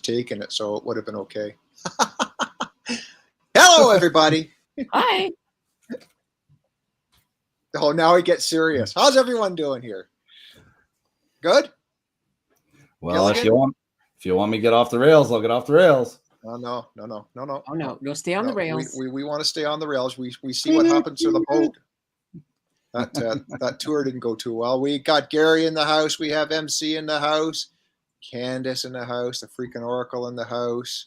taken it, so it would have been okay. Hello, everybody. Hi. Oh, now we get serious. How's everyone doing here? Good? Well, if you want me to get off the rails, I'll get off the rails. No. Oh no, stay on the rails. We want to stay on the rails. We see what happens to the boat. That tour didn't go too well. We got Gary in the house. We have MC in the house. Candace in the house. The freaking Oracle in the house.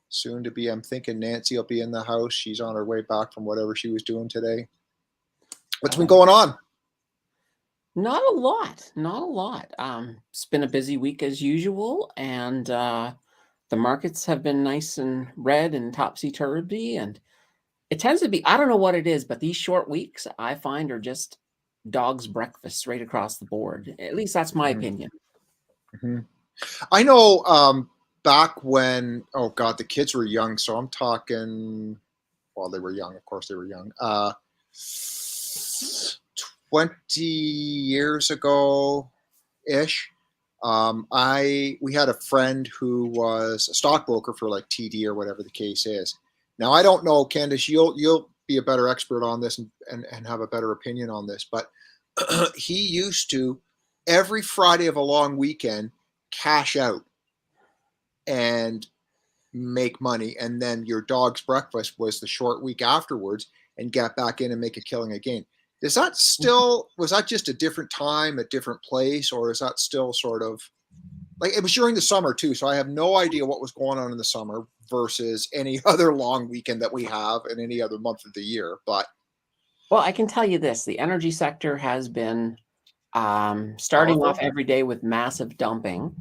Soon to be, I'm thinking Nancy will be in the house. She's on her way back from whatever she was doing today. What's been going on? Not a lot. It's been a busy week as usual, and the markets have been nice and red and topsy-turvy, and it tends to be, I don't know what it is, but these short weeks I find are just dog's breakfast right across the board. At least that's my opinion. Mm-hmm. I know back when, oh God, the kids were young, so I'm talking, well, they were young, of course they were young. 20 years ago-ish, we had a friend who was a stockbroker for like TD or whatever the case is. Now, I don't know, Candace, you'll be a better expert on this and have a better opinion on this, but he used to, every Friday of a long weekend, cash out and make money. And then your dog's breakfast was the short week afterwards and get back in and make a killing again. Is that still, was that just a different time, a different place, or is that still sort of, like, it was during the summer too, so I have no idea what was going on in the summer versus any other long weekend that we have in any other month of the year. But well, I can tell you this, the energy sector has been starting off every day with massive dumping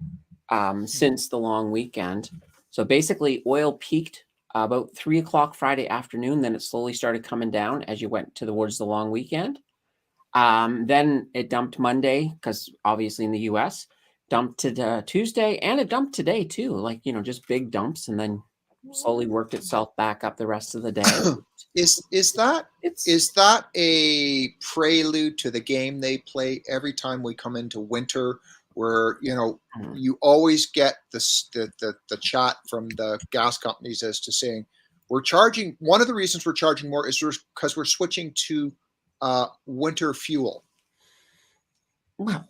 since the long weekend. So basically oil peaked about 3 o'clock Friday afternoon. Then it slowly started coming down as you went towards the long weekend. Then it dumped Monday, because obviously in the US, dumped to Tuesday, and it dumped today too. Like, just big dumps, and then slowly worked itself back up the rest of the day. Is that a prelude to the game they play every time we come into winter, where you always get the chat from the gas companies as to saying we're charging, one of the reasons we're charging more is because we're switching to winter fuel? Well,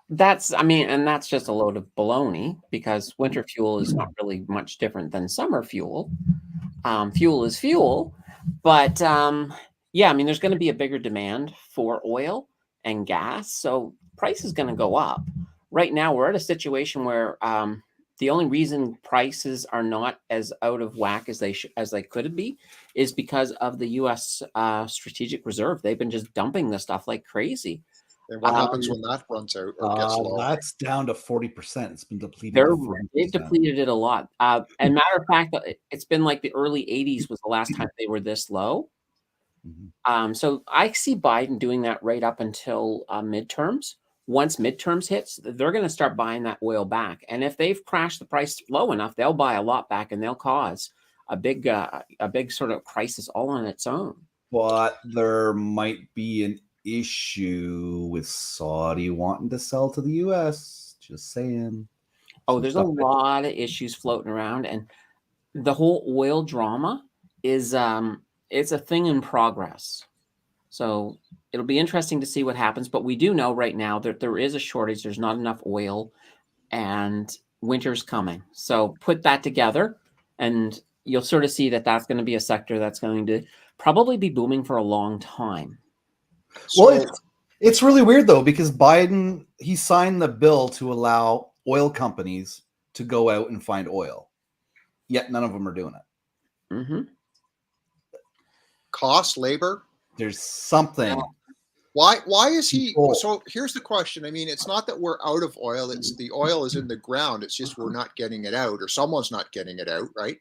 that's just a load of baloney, because winter fuel is not really much different than summer fuel. Fuel is fuel, but there's going to be a bigger demand for oil and gas, so price is going to go up. Right now, we're at a situation where the only reason prices are not as out of whack as they could be is because of the U.S. Strategic Reserve. They've been just dumping this stuff like crazy. And what happens when that runs out or gets low? That's down to 40%. It's been depleted. They've depleted it a lot. And matter of fact, it's been like the early 80s was the last time they were this low. Mm-hmm. So I see Biden doing that right up until midterms. Once midterms hits, they're going to start buying that oil back. And if they've crashed the price low enough, they'll buy a lot back, and they'll cause a big sort of crisis all on its own. But there might be an issue with Saudi wanting to sell to the U.S. Just saying. Oh, there's a lot of issues floating around, and the whole oil drama is it's a thing in progress. So it'll be interesting to see what happens. But we do know right now that there is a shortage. There's not enough oil, and winter's coming. So put that together, and you'll sort of see that that's going to be a sector that's going to probably be booming for a long time. Well, it's really weird, though, because Biden, he signed the bill to allow oil companies to go out and find oil, yet none of them are doing it. Mm-hmm. Cost, labor? There's something. Why is he? So here's the question. I mean, it's not that we're out of oil. It's the oil is in the ground. It's just we're not getting it out, or someone's not getting it out, right?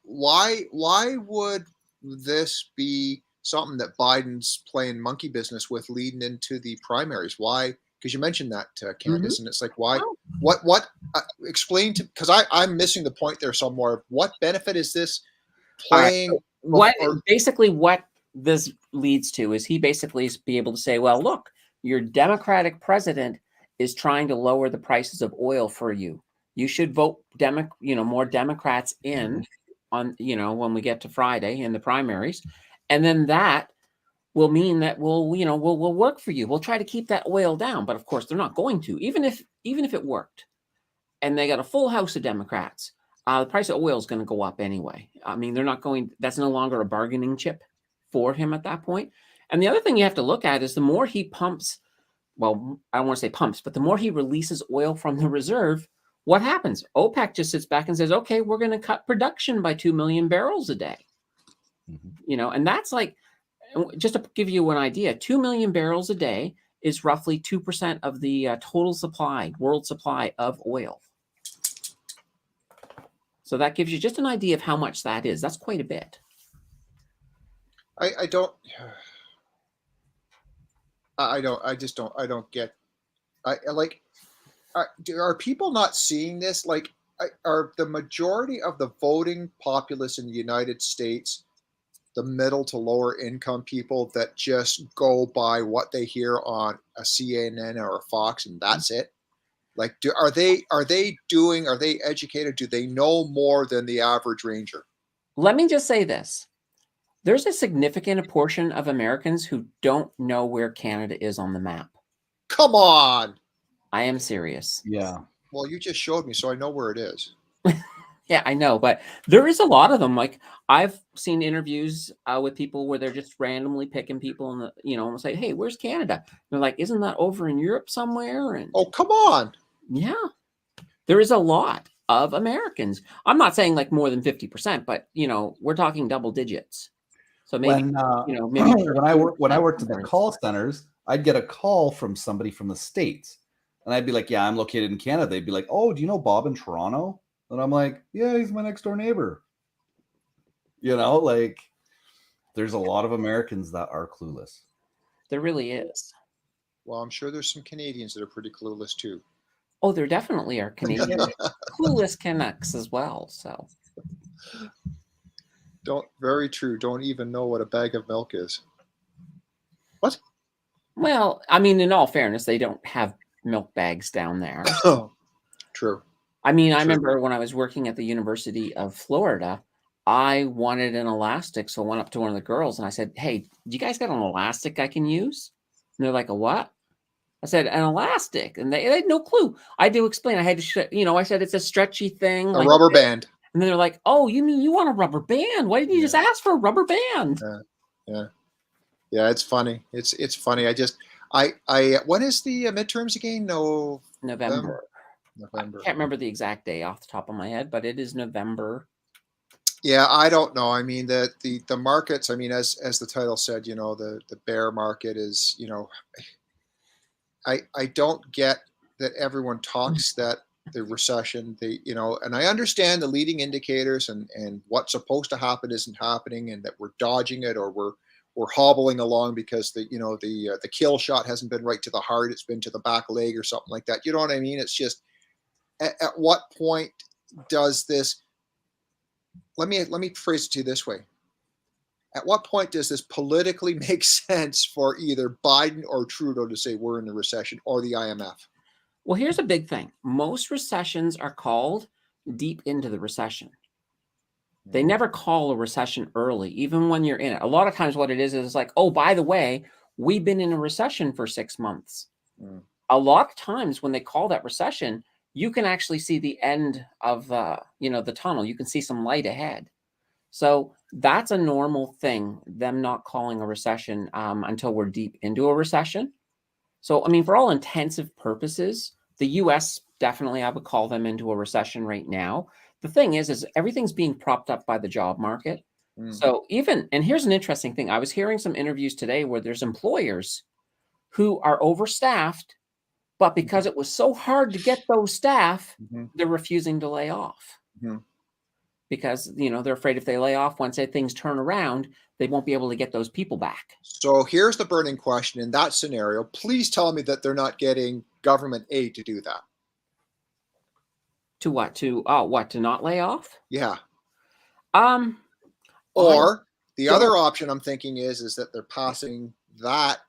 Why would this be something that Biden's playing monkey business with leading into the primaries? Why? Because you mentioned that, Candace, and it's like, why? What? Explain to, because I'm missing the point there somewhere. What benefit is this playing? What this leads to is he basically is be able to say, well, look, your Democratic president is trying to lower the prices of oil for you. You should vote more Democrats in on, when we get to Friday in the primaries. And then that will mean that we'll work for you. We'll try to keep that oil down. But of course, they're not going to, even if it worked and they got a full house of Democrats, the price of oil is going to go up anyway. I mean, that's no longer a bargaining chip for him at that point. And the other thing you have to look at is the more he pumps, well, I don't want to say pumps, but the more he releases oil from the reserve, what happens? OPEC just sits back and says, okay, we're going to cut production by 2 million barrels a day. And that's like, just to give you an idea, 2 million barrels a day is roughly 2% of the total world supply of oil. So that gives you just an idea of how much that is. That's quite a bit. I don't get. Are people not seeing this? Like, are the majority of the voting populace in the United States the middle to lower income people that just go by what they hear on a CNN or a Fox and that's it? Like, are they educated? Do they know more than the average ranger? Let me just say this. There's a significant portion of Americans who don't know where Canada is on the map. Come on. I am serious. Yeah. Well, you just showed me, so I know where it is. Yeah, I know, but there is a lot of them. Like, I've seen interviews with people where they're just randomly picking people and say, "Hey, where's Canada?" And they're like, "Isn't that over in Europe somewhere?" And oh, come on. Yeah, there is a lot of Americans. I'm not saying like more than 50%, but we're talking double digits. So maybe maybe when I worked at the call centers, I'd get a call from somebody from the States, and I'd be like, "Yeah, I'm located in Canada." They'd be like, "Oh, do you know Bob in Toronto?" And I'm like, "Yeah, he's my next door neighbor." Like, there's a lot of Americans that are clueless. There really is. Well, I'm sure there's some Canadians that are pretty clueless too. Oh, there definitely are Canadian clueless Canucks as well. So, very true. Don't even know what a bag of milk is. What? Well, I mean, in all fairness, they don't have milk bags down there. True. I mean, I remember when I was working at the University of Florida, I wanted an elastic. So I went up to one of the girls and I said, "Hey, do you guys got an elastic I can use?" And they're like, "A what?" I said, "An elastic." And they had no clue. I do explain. I had to, I said, "It's a stretchy thing. A rubber band." And they're like, "Oh, you mean you want a rubber band? Why didn't you just ask for a rubber band?" Yeah. It's funny. It's funny. When is the midterms again? November. I can't remember the exact day off the top of my head, but it is November. Yeah, I don't know. I mean, the markets, I mean, as the title said, the bear market is, I don't get that everyone talks that the recession, and I understand the leading indicators and what's supposed to happen isn't happening, and that we're dodging it, or we're hobbling along because the kill shot hasn't been right to the heart, it's been to the back leg or something like that. You know what I mean? It's just, at what point does this, let me phrase it to you this way. At what point does this politically make sense for either Biden or Trudeau to say we're in a recession, or the IMF? Well, here's a big thing. Most recessions are called deep into the recession. They never call a recession early, even when you're in it. A lot of times what it is like, "Oh, by the way, we've been in a recession for 6 months." A lot of times when they call that recession, you can actually see the end of the tunnel. You can see some light ahead. So that's a normal thing, them not calling a recession until we're deep into a recession. So, I mean, for all intensive purposes, the U.S. definitely, I would call them into a recession right now. The thing is everything's being propped up by the job market. So and here's an interesting thing. I was hearing some interviews today where there's employers who are overstaffed, but because it was so hard to get those staff, they're refusing to lay off. Because, they're afraid if they lay off, once things turn around, they won't be able to get those people back. So here's the burning question in that scenario. Please tell me that they're not getting government aid to do that. To what? To not lay off? Yeah. Or the other option I'm thinking is that they're passing that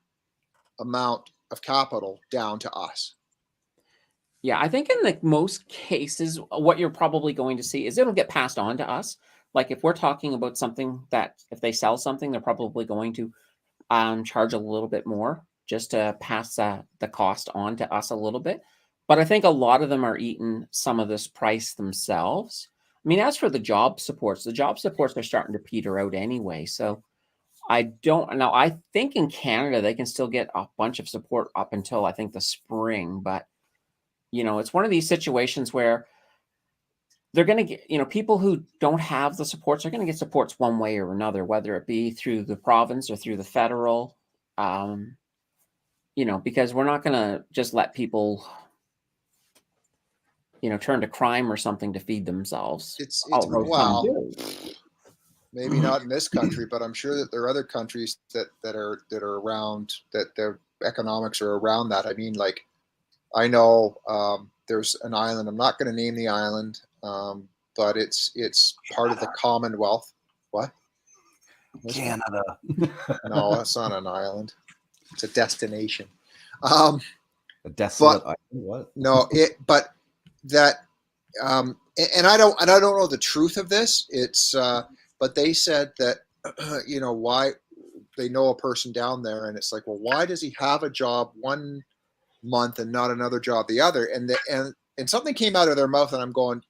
amount of capital down to us. Yeah, I think in the most cases, what you're probably going to see is it'll get passed on to us. Like if we're talking about something that if they sell something, they're probably going to charge a little bit more just to pass the cost on to us a little bit. But I think a lot of them are eating some of this price themselves. I mean, as for the job supports are starting to peter out anyway. So I don't know. I think in Canada, they can still get a bunch of support up until I think the spring. But, it's one of these situations where they're going to get, people who don't have the supports are going to get supports one way or another, whether it be through the province or through the federal, because we're not going to just let people, turn to crime or something to feed themselves. It's Although some well, do. maybe not in this country, but I'm sure that there are other countries that are around that their economics are around that. I mean, like I know there's an island. I'm not going to name the island, but it's part of the Commonwealth. What? Canada. No, that's not an island. It's a destination. A desolate island. What? No, but that and I don't know the truth of this. It's but they said that why they know a person down there, and it's like, well, why does he have a job one month and not another job the other? And something came out of their mouth, and I'm going,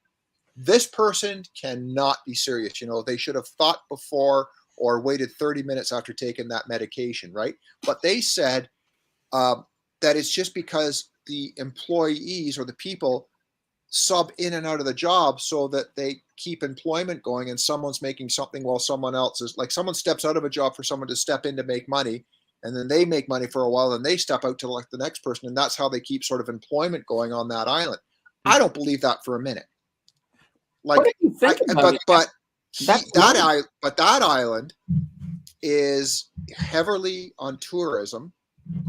this person cannot be serious. They should have thought before or waited 30 minutes after taking that medication, right? But they said that it's just because the employees or the people sub in and out of the job so that they keep employment going, and someone's making something while someone else is, like, someone steps out of a job for someone to step in to make money, and then they make money for a while, and they step out to like the next person, and that's how they keep sort of employment going on that island. I don't believe that for a minute. Like, that island is heavily on tourism,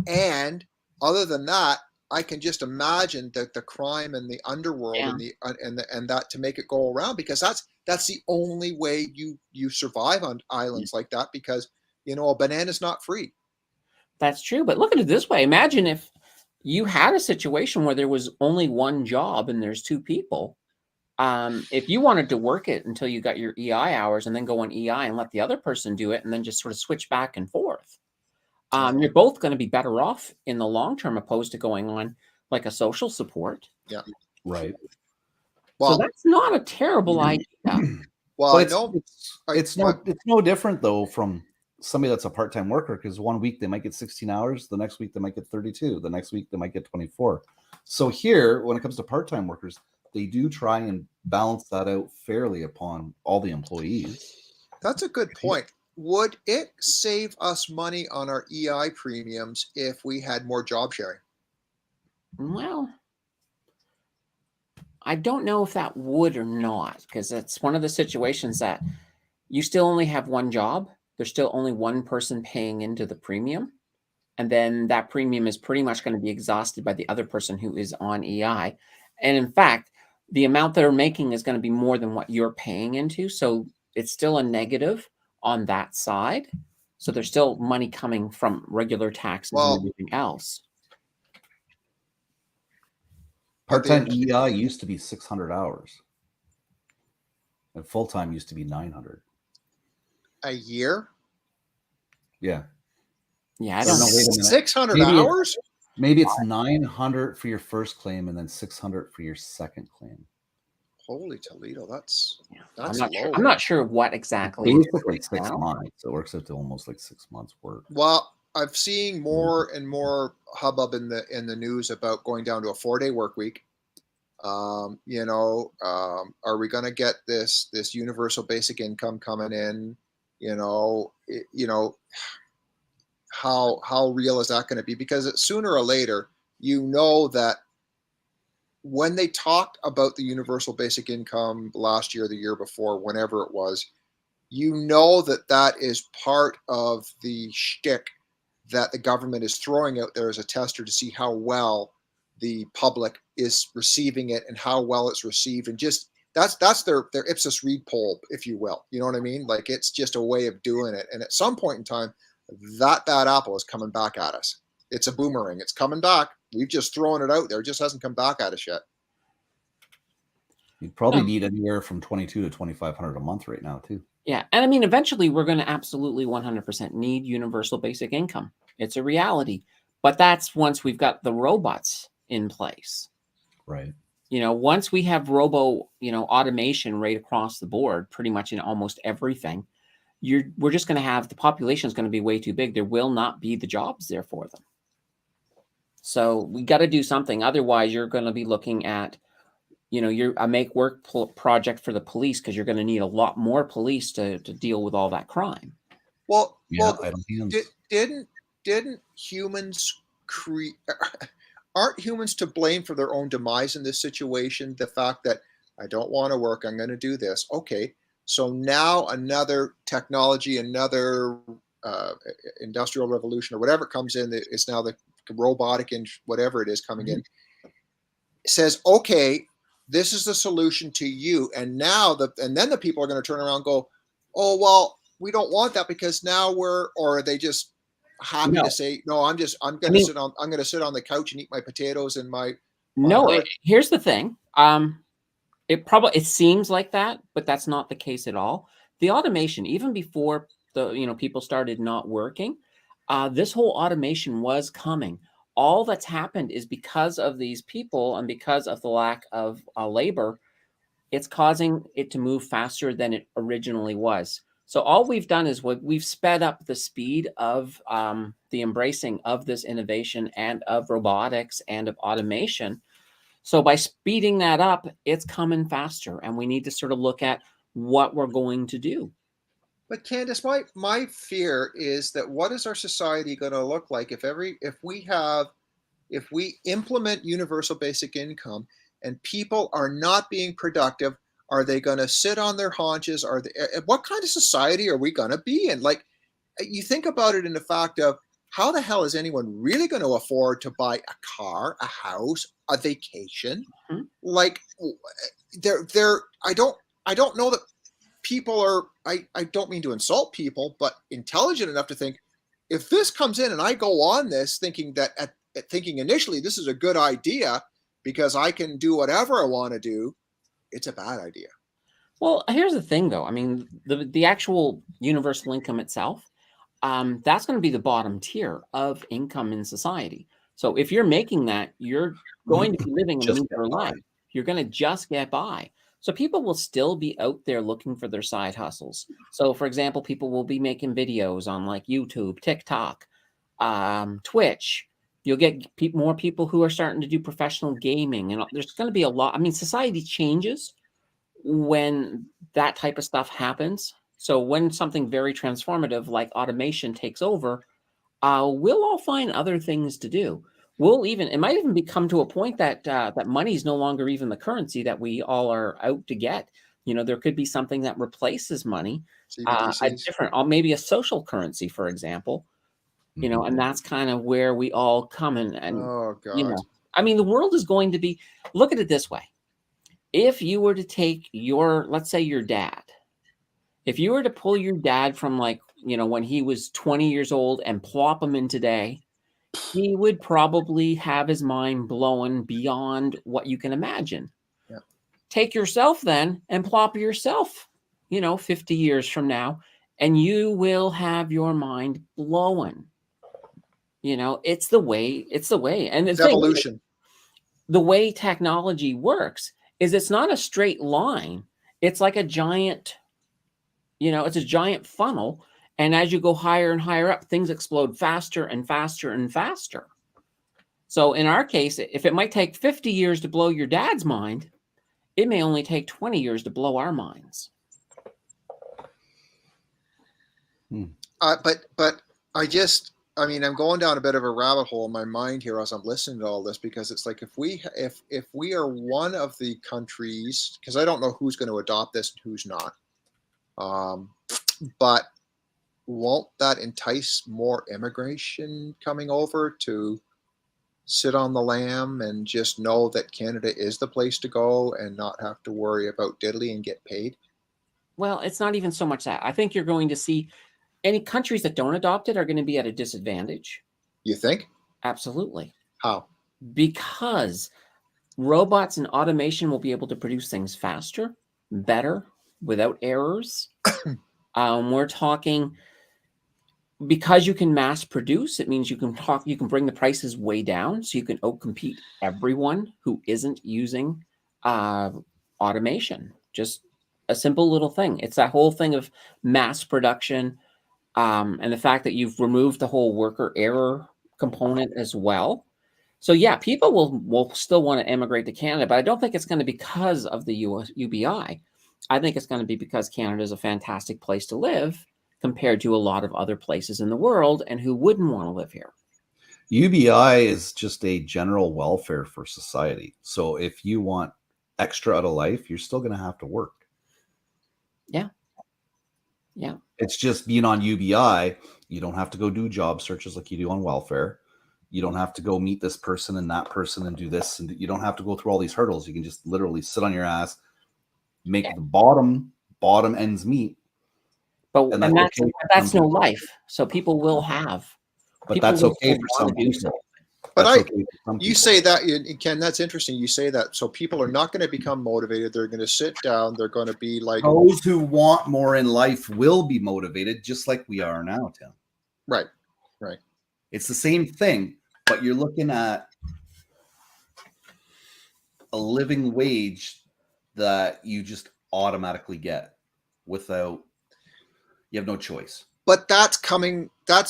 and other than that, I can just imagine that the crime and the underworld and that to make it go around, because that's the only way you survive on islands like that, because a banana's not free. That's true, but look at it this way. Imagine if you had a situation where there was only one job and there's two people. If you wanted to work it until you got your EI hours and then go on EI and let the other person do it and then just sort of switch back and forth, you're both going to be better off in the long term opposed to going on like a social support. Yeah. Right. Well, so that's not a terrible idea. Well, it's no different though from somebody that's a part-time worker, because one week they might get 16 hours, the next week they might get 32, the next week they might get 24. So here, when it comes to part-time workers, they do try and balance that out fairly upon all the employees. That's a good point. Would it save us money on our EI premiums if we had more job sharing? Well, I don't know if that would or not, because it's one of the situations that you still only have one job. There's still only one person paying into the premium. And then that premium is pretty much going to be exhausted by the other person who is on EI. And in fact, the amount they're making is going to be more than what you're paying into. So it's still a negative on that side. So there's still money coming from regular taxes and everything else. Part-time EI used to be 600 hours. And full-time used to be 900. A year? Yeah. Yeah, I don't know. 600 hours? Maybe it's 900 for your first claim and then 600 for your second claim. Holy Toledo, that's low. I'm not sure what exactly. Basically 6 months. So it works out to almost like 6 months work. Well, I'm seeing more and more hubbub in the news about going down to a 4-day work week. Are we going to get this universal basic income coming in? How real is that going to be? Because sooner or later, that when they talked about the universal basic income last year, the year before, whenever it was, that is part of the shtick that the government is throwing out there as a tester to see how well the public is receiving it and how well it's received. And just that's their Ipsos Reid poll, if you will. You know what I mean? Like, it's just a way of doing it. And at some point in time, that bad apple is coming back at us. It's a boomerang. It's coming back. We've just thrown it out there. It just hasn't come back at us yet. You probably need anywhere from 22 to 2,500 a month right now, too. Yeah. And I mean, eventually we're going to absolutely 100% need universal basic income. It's a reality. But that's once we've got the robots in place. Right. You know, once we have automation right across the board, pretty much in almost everything, we're just going to have, the population is going to be way too big. There will not be the jobs there for them. So we got to do something. Otherwise, you're going to be looking at, you're a make work project for the police, because you're going to need a lot more police to deal with all that crime. Well, didn't humans create? Aren't humans to blame for their own demise in this situation? The fact that I don't want to work, I'm going to do this. Okay, so now another technology, another industrial revolution or whatever comes in, it's now the robotic and whatever it is coming in, says, okay, this is the solution to you. And now and then the people are going to turn around and go, oh, well, we don't want that, because now or are they just happy to say, no, I'm going to sit on the couch and eat my potatoes and my here's the thing. It seems like that, but that's not the case at all. The automation, even before people started not working, this whole automation was coming. All that's happened is because of these people and because of the lack of labor, it's causing it to move faster than it originally was. So all we've done is we've sped up the speed of the embracing of this innovation and of robotics and of automation. So by speeding that up, it's coming faster, and we need to sort of look at what we're going to do. But Candace, my fear is that what is our society going to look like if we implement universal basic income and people are not being productive? Are they going to sit on their haunches? What kind of society are we going to be in? Like, you think about it in the fact of, how the hell is anyone really going to afford to buy a car, a house, a vacation? Mm-hmm. Like, I don't know that people are, I don't mean to insult people, but intelligent enough to think, if this comes in and I go on this thinking thinking initially this is a good idea because I can do whatever I want to do, it's a bad idea. Well, here's the thing, though. I mean, the actual universal income itself, that's going to be the bottom tier of income in society. So if you're making that, you're going to be living a meager life. You're going to just get by. So people will still be out there looking for their side hustles. So, for example, people will be making videos on like YouTube, TikTok, Twitch. You'll get more people who are starting to do professional gaming, and there's going to be a lot. I mean, society changes when that type of stuff happens. So when something very transformative like automation takes over, we'll all find other things to do. It might even come to a point that that money is no longer even the currency that we all are out to get. There could be something that replaces money, a different, maybe a social currency, for example. And that's kind of where we all come in. And oh God, I mean, the world is going to be. Look at it this way: if you were to take let's say your dad, if you were to pull your dad from when he was 20 years old and plop him in today, he would probably have his mind blown beyond what you can imagine. Yeah. Take yourself then and plop yourself, 50 years from now, and you will have your mind blown. It's the way. And it's evolution. The way technology works is it's not a straight line. It's like a giant, it's a giant funnel. And as you go higher and higher up, things explode faster and faster and faster. So in our case, if it might take 50 years to blow your dad's mind, it may only take 20 years to blow our minds. But I'm going down a bit of a rabbit hole in my mind here as I'm listening to all this, because it's like, if we are one of the countries, because I don't know who's going to adopt this and who's not, but won't that entice more immigration coming over to sit on the lamb and just know that Canada is the place to go and not have to worry about diddly and get paid? Well, it's not even so much that. I think you're going to see any countries that don't adopt it are going to be at a disadvantage. You think? Absolutely. How? Because robots and automation will be able to produce things faster, better, without errors. We're talking, because you can mass produce, it means you can bring the prices way down, so you can outcompete everyone who isn't using automation. Just a simple little thing. It's that whole thing of mass production, and the fact that you've removed the whole worker error component as well. So yeah, people will still want to immigrate to Canada, but I don't think it's going to be because of the UBI. I think it's going to be because Canada is a fantastic place to live compared to a lot of other places in the world, and who wouldn't want to live here. UBI is just a general welfare for society. So if you want extra out of life, you're still going to have to work. Yeah. Yeah. It's just being on UBI. You don't have to go do job searches like you do on welfare. You don't have to go meet this person and that person and do this. And you don't have to go through all these hurdles. You can just literally sit on your ass, make the bottom ends meet. But that's no life. So people will have. But that's okay for some people. But you say that, Ken, that's interesting. You say that. So people are not going to become motivated. They're going to sit down. They're going to be like, those who want more in life will be motivated, just like we are now, Tim. Right. Right. It's the same thing, but you're looking at a living wage that you just automatically get without, you have no choice. But that's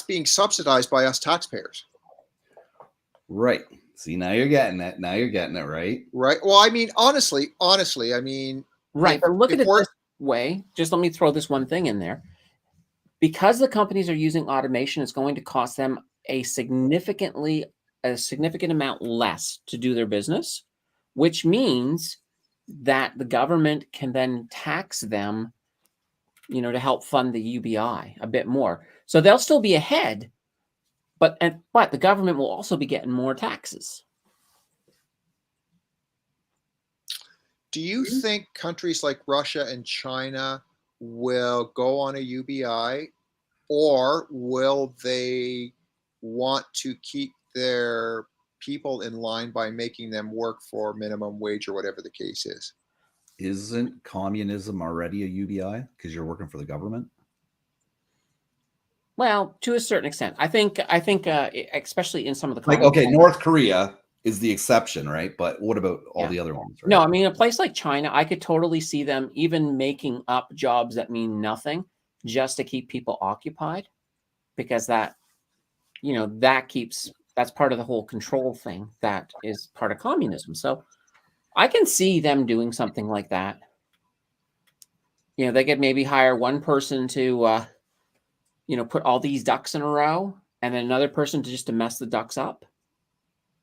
being subsidized by us taxpayers. Right. See, now you're getting it. Now you're getting it, right? Right. Well, I mean, honestly, I mean, right. But look at it this way. Just let me throw this one thing in there. Because the companies are using automation, it's going to cost them a significant amount less to do their business, which means that the government can then tax them, to help fund the UBI a bit more. So they'll still be ahead, but the government will also be getting more taxes. Do you think countries like Russia and China will go on a UBI, or will they want to keep their people in line by making them work for minimum wage or whatever the case is? Isn't communism already a UBI because you're working for the government? Well, to a certain extent, I think, especially in some of the North Korea is the exception, right? But what about all the other ones? Right? No, I mean, a place like China, I could totally see them even making up jobs that mean nothing just to keep people occupied, because that's part of the whole control thing that is part of communism. So I can see them doing something like that. They could maybe hire one person to, put all these ducks in a row, and then another person to mess the ducks up,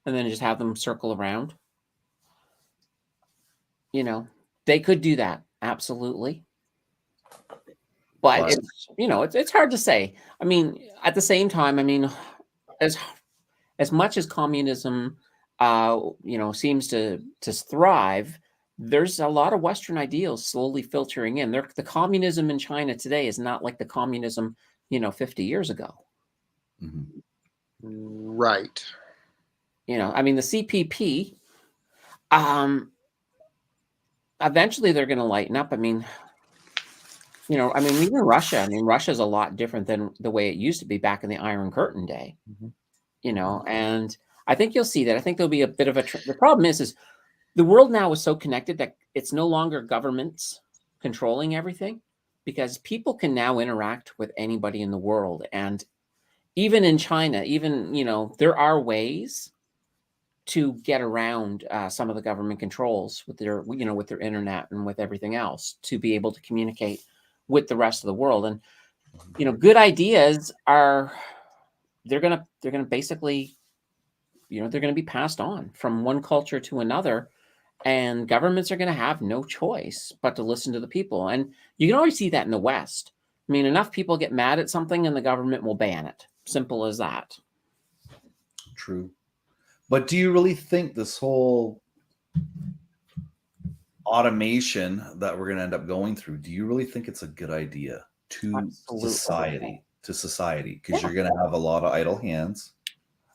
and then just have them circle around. They could do that. Absolutely. But it's hard to say. I mean, at the same time, I mean, as much as communism, seems to thrive, there's a lot of Western ideals slowly filtering in. The communism in China today is not like the communism, 50 years ago. Mm-hmm. Right. I mean, the CPP, eventually they're going to lighten up. I mean, even Russia, Russia's a lot different than the way it used to be back in the Iron Curtain day, and I think you'll see that. I think there'll be a bit of the problem is the world now is so connected that it's no longer governments controlling everything, because people can now interact with anybody in the world. And even in China, there are ways to get around some of the government controls with their internet and with everything else to be able to communicate with the rest of the world. And, good ideas they're going to basically, they're going to be passed on from one culture to another, and governments are going to have no choice but to listen to the people. And you can always see that in the West. I mean, enough people get mad at something and the government will ban it. Simple as that. True. But do you really think this whole automation that we're going to end up going through, do you really think it's a good idea to society? Because you're going to have a lot of idle hands.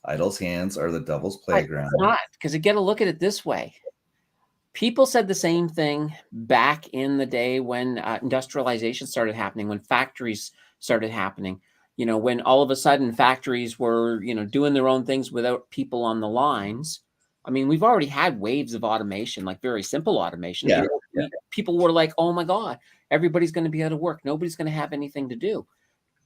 Idle's hands are the devil's But playground. it's not, because you got to look at it this way. People said the same thing back in the day when industrialization started happening, when factories started happening. You know, when all of a sudden factories were, you know, doing their own things without people on the lines. I mean, we've already had waves of automation, like very simple automation. Yeah, People were like, oh my God, everybody's going to be out of work. Nobody's going to have anything to do.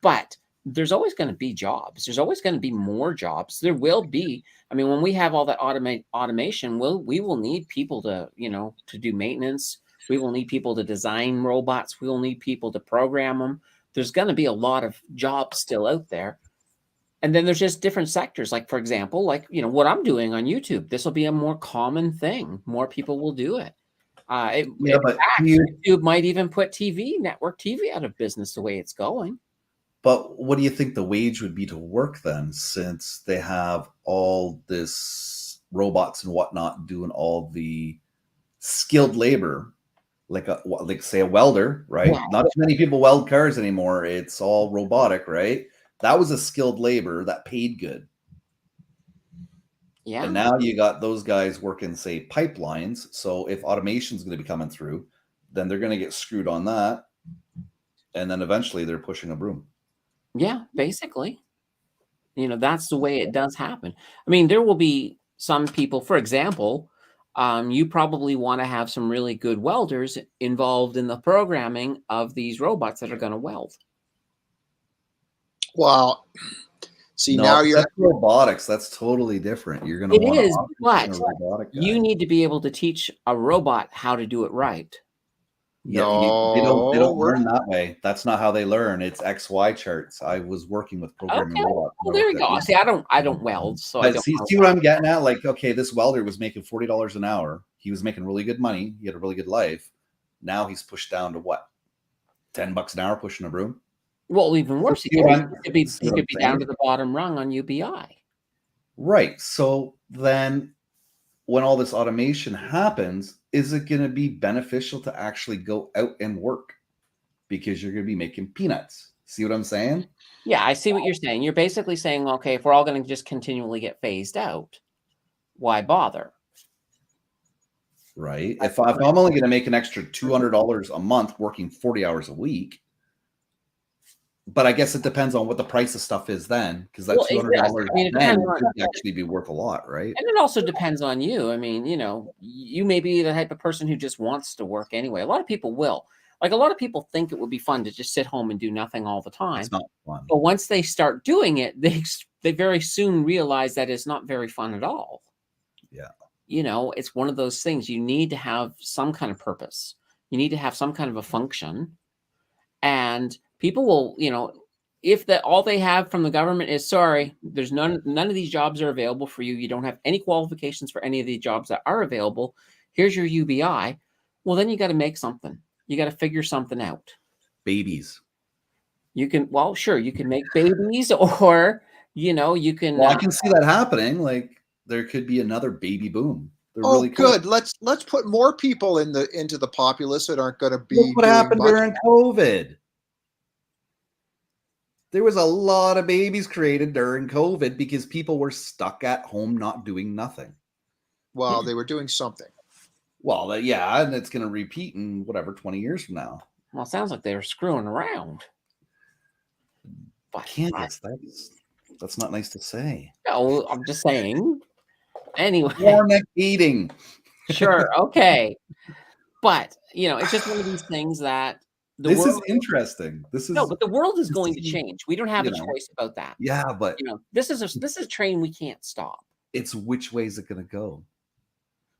But there's always going to be jobs. There's always going to be more jobs. There will be. I mean, when we have all that automation, we will need people to, you know, to do maintenance. We will need people to design robots. We will need people to program them. There's going to be a lot of jobs still out there. And then there's just different sectors. Like, for example, like, you know, what I'm doing on YouTube, this will be a more common thing. More people will do it. In but fact, YouTube might even put network TV out of business the way it's going. But what do you think the wage would be to work then, since they have all this robots and whatnot doing all the skilled labor, like say a welder, right? Wow. Not as many people weld cars anymore. It's all robotic, right? That was a skilled labor that paid good. Yeah. And now you got those guys working, say, pipelines. So if automation is going to be coming through, then they're going to get screwed on that. And then eventually they're pushing a broom. Yeah, basically. You know, that's the way it does happen. I mean, there will be some people, for example, you probably want to have some really good welders involved in the programming of these robots that are going to weld. Well, see, No, now you're that's robotics. That's totally different. You're going to want is, to but a robotic guy. You need to be able to teach a robot how to do it right. Yeah, no, they don't learn that way. That's not how they learn. It's XY charts. I was working with programming robots. Well, there you go. See, I don't weld, so I don't see what I'm getting at? Like, okay, this welder was making $40 an hour. He was making really good money. He had a really good life. Now he's pushed down to what? $10 an hour pushing a broom? Well, even worse, he could be down to the bottom rung on UBI. Right. So then when all this automation happens, is it going to be beneficial to actually go out and work? Because you're going to be making peanuts. See what I'm saying? Yeah, I see what you're saying. You're basically saying, okay, if we're all going to just continually get phased out, why bother? Right. If I'm only going to make an extra $200 a month working 40 hours a week, but I guess it depends on what the price of stuff is then, because that $200 could actually be worth a lot, right? And it also depends on you. I mean, you know, you may be the type of person who just wants to work anyway. A lot of people will. Like, a lot of people think it would be fun to just sit home and do nothing all the time. It's not fun. But once they start doing it, they very soon realize that it's not very fun at all. Yeah. You know, it's one of those things. You need to have some kind of purpose. You need to have some kind of a function. And people will, you know, if all they have from the government is, sorry, there's none of these jobs are available for you. You don't have any qualifications for any of the jobs that are available. Here's your UBI. Well, then you got to make something. You got to figure something out. Babies. You can, well, sure, you can make babies, or, you know, you can. Well, I can see that happening. Like, there could be another baby boom. They're really cool. Good. Let's put more people into the populace that aren't going to be. Look what happened during COVID. There was a lot of babies created during COVID because people were stuck at home not doing nothing. Well, they were doing something. Well, yeah, and it's going to repeat in whatever 20 years from now. Well, it sounds like they were screwing around. But Candace, that's not nice to say. No, I'm just saying. Anyway. Warnick eating. Sure, okay. But, you know, it's just one of these things that this is interesting. But the world is going to change. We don't have a choice about that. Yeah, but you know, this is a train we can't stop. It's which way is it going to go?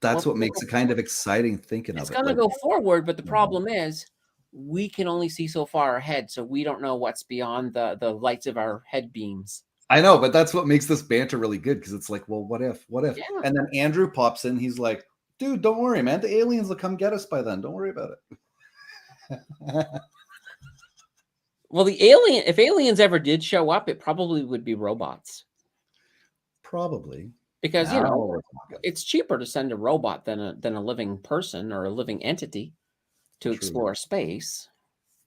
That's what makes it kind of exciting thinking of it. It's going to go forward, but the problem is we can only see so far ahead, so we don't know what's beyond the lights of our head beams. I know, but that's what makes this banter really good, because it's like, well, what if? Yeah. And then Andrew pops in. He's like, dude, don't worry, man. The aliens will come get us by then. Don't worry about it. Well, if aliens ever did show up, it probably would be robots. Probably. Because, you know, it's cheaper to send a robot than a living person or a living entity to explore space.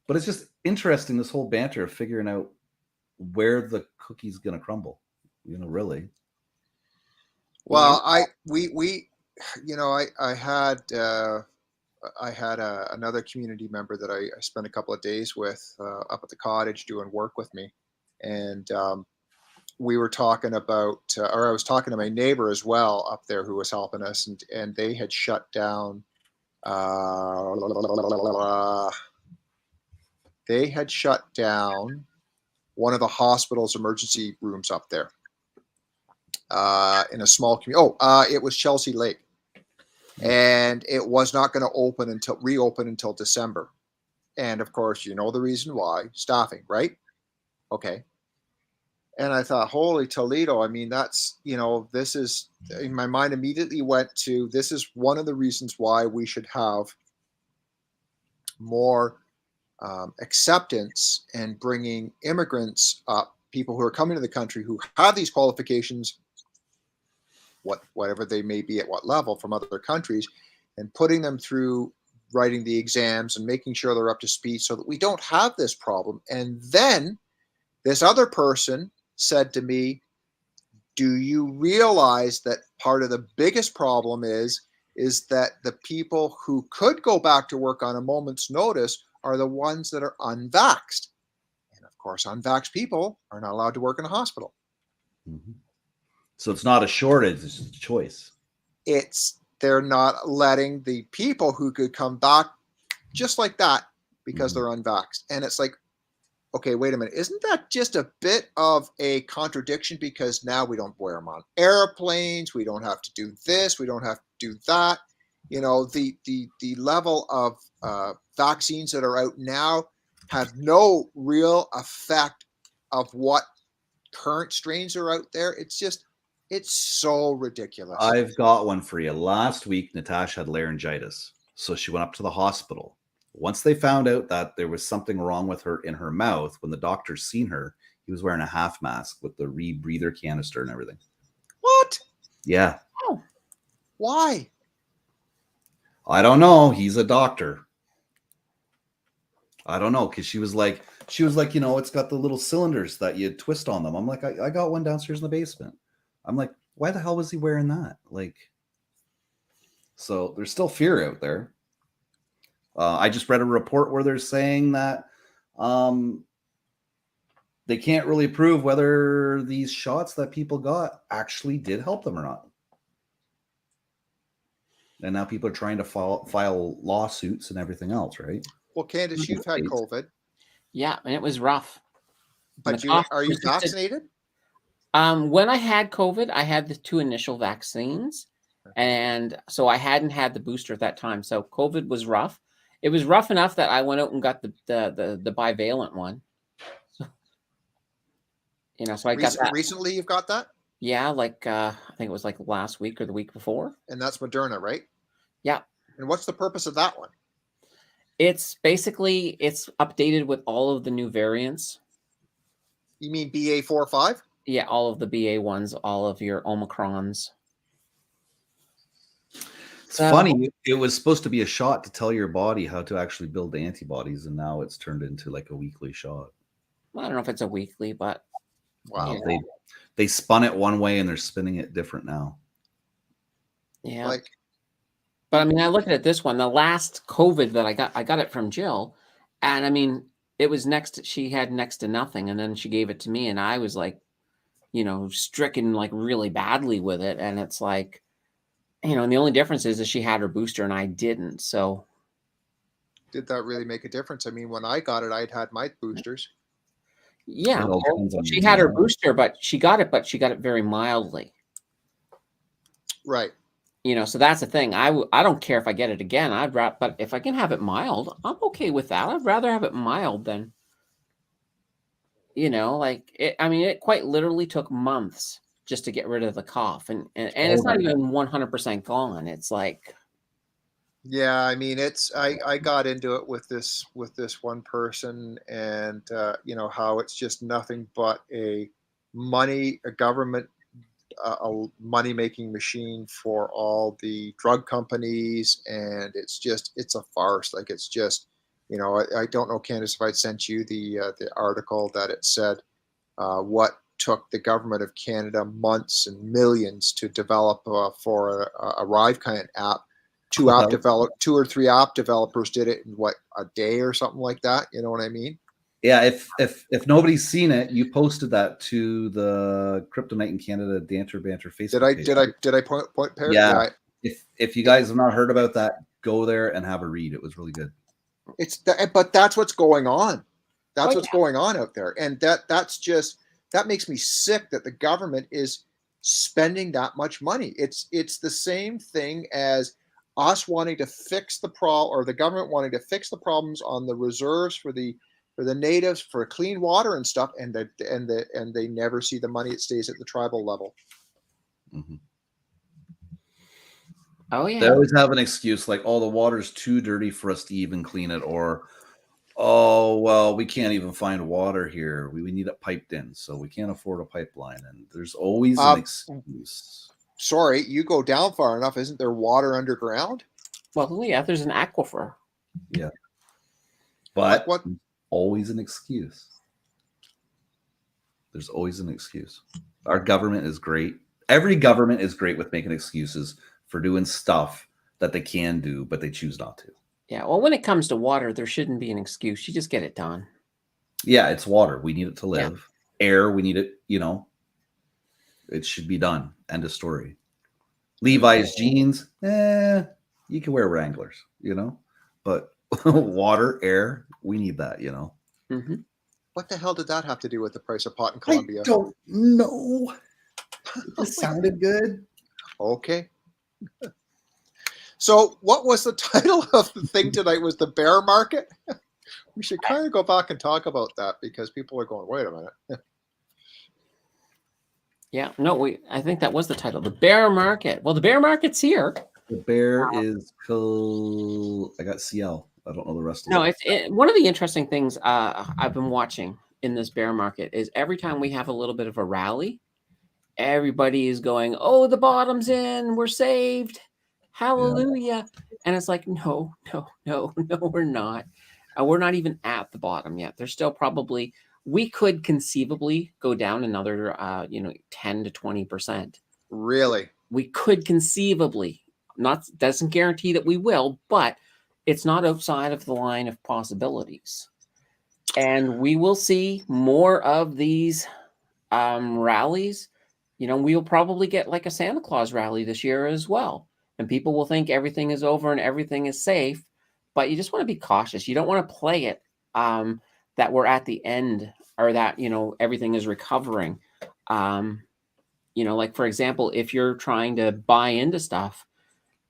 But it's just interesting, this whole banter of figuring out where the cookie's going to crumble, you know, really. Well, we, you know, I had another community member that I spent a couple of days with up at the cottage doing work with me, and we were talking about, or I was talking to my neighbor as well up there who was helping us, and they had shut down. They had shut down one of the hospital's emergency rooms up there in a small community. Oh, it was Chelsea Lake, and it was not going to reopen until December. And of course, you know the reason why: staffing, right? Okay. And I thought, holy Toledo! I mean, that's, you know, this is, in my mind immediately went to, this is one of the reasons why we should have more acceptance and bringing immigrants up, people who are coming to the country who have these qualifications, whatever they may be at what level, from other countries, and putting them through writing the exams and making sure they're up to speed so that we don't have this problem. And then this other person said to me, do you realize that part of the biggest problem is that the people who could go back to work on a moment's notice are the ones that are unvaxxed? And of course, unvaxxed people are not allowed to work in a hospital. Mm-hmm. So it's not a shortage, it's a choice. They're not letting the people who could come back just like that because they're unvaxxed. And it's like, okay, wait a minute. Isn't that just a bit of a contradiction? Because now we don't wear them on airplanes. We don't have to do this. We don't have to do that. You know, the level of vaccines that are out now have no real effect of what current strains are out there. It's so ridiculous. I've got one for you. Last week, Natasha had laryngitis. So she went up to the hospital. Once they found out that there was something wrong with her in her mouth, when the doctor seen her, he was wearing a half mask with the rebreather canister and everything. What? Yeah. Oh. Why? I don't know. He's a doctor. I don't know, because she was like, you know, it's got the little cylinders that you twist on them. I'm like, I got one downstairs in the basement. I'm like, why the hell was he wearing that? Like, so there's still fear out there. I just read a report where they're saying that they can't really prove whether these shots that people got actually did help them or not. And now people are trying to file lawsuits and everything else, right? Well, Candace, you've had COVID. Yeah, and it was rough. But are you vaccinated? When I had COVID, I had the 2 initial vaccines. And so I hadn't had the booster at that time. So COVID was rough. It was rough enough that I went out and got the bivalent one. So, you know, so I got that. Recently you've got that? Yeah, like I think it was like last week or the week before. And that's Moderna, right? Yeah. And what's the purpose of that one? It's basically, it's updated with all of the new variants. You mean BA4 or 5? Yeah, all of the BA ones, all of your Omicrons. It's funny. It was supposed to be a shot to tell your body how to actually build the antibodies, and now it's turned into like a weekly shot. Well, I don't know if it's a weekly, but wow, yeah. They spun it one way and they're spinning it different now. Yeah. But I mean, I look at it this one, the last COVID that I got it from Jill, and I mean, it was she had next to nothing, and then she gave it to me, and I was like, you know, stricken like really badly with it, and it's like, you know, and the only difference is that she had her booster and I didn't. So did that really make a difference? I mean, when I got it, I'd had my boosters. Yeah, well, she had her booster, but she got it very mildly. Right. You know, so that's the thing. I don't care if I get it again. But if I can have it mild, I'm okay with that. I'd rather have it mild than, you know, like it. I mean, it quite literally took months just to get rid of the cough, and it's not even 100% gone. It's like, yeah, I mean, I got into it with this one person, and you know how it's just nothing but a government a money-making machine for all the drug companies, and it's a farce. Like, it's just, you know, I don't know, Candace, if I'd sent you the article that it said what took the government of Canada months and millions to develop for a Rivekind app. Two or three app developers did it in what, a day or something like that. You know what I mean? Yeah. If nobody's seen it, you posted that to the Crypto Night in Canada Danter Banter Facebook page. Did I point Yeah. If you guys have not heard about that, go there and have a read. It was really good. But that's what's going on. That's what's going on out there, and that makes me sick that the government is spending that much money. It's the same thing as us wanting to fix the problem, or the government wanting to fix the problems on the reserves for the natives for clean water and stuff, and they never see the money. It stays at the tribal level. Mm-hmm. Oh yeah. They always have an excuse like, "Oh, the water's too dirty for us to even clean it," or, "Oh, well, we can't even find water here. We need it piped in, so we can't afford a pipeline." And there's always an excuse. Sorry, you go down far enough, isn't there water underground? Well, yeah, there's an aquifer. Yeah. But what? Always an excuse. There's always an excuse. Our government is great. Every government is great with making excuses for doing stuff that they can do, but they choose not to. Yeah, well, when it comes to water, there shouldn't be an excuse. You just get it done. Yeah, it's water. We need it to live. Yeah. Air, we need it, it should be done. End of story. Levi's jeans, you can wear Wranglers, but water, air, we need that, Mm-hmm. What the hell did that have to do with the price of pot in Colombia? I don't know. It sounded good. Okay. So what was the title of the thing tonight? Was the bear market? We should kind of go back and talk about that, because people are going, wait a minute. Yeah, no, I think that was the title. The bear market. Well, the bear market's here. The bear is cool. I got CL. I don't know the rest of it. No, it's one of the interesting things I've been watching in this bear market is every time we have a little bit of a rally, everybody is going, "Oh, the bottom's in. We're saved. Hallelujah." Yeah. And it's like, no, we're not. We're not even at the bottom yet. There's still probably, we could conceivably go down another, 10 to 20%. Really? We could conceivably, doesn't guarantee that we will, but it's not outside of the line of possibilities. And we will see more of these rallies. We'll probably get like a Santa Claus rally this year as well. And people will think everything is over and everything is safe, but you just want to be cautious. You don't want to play it that we're at the end, or that, everything is recovering. Like, for example, if you're trying to buy into stuff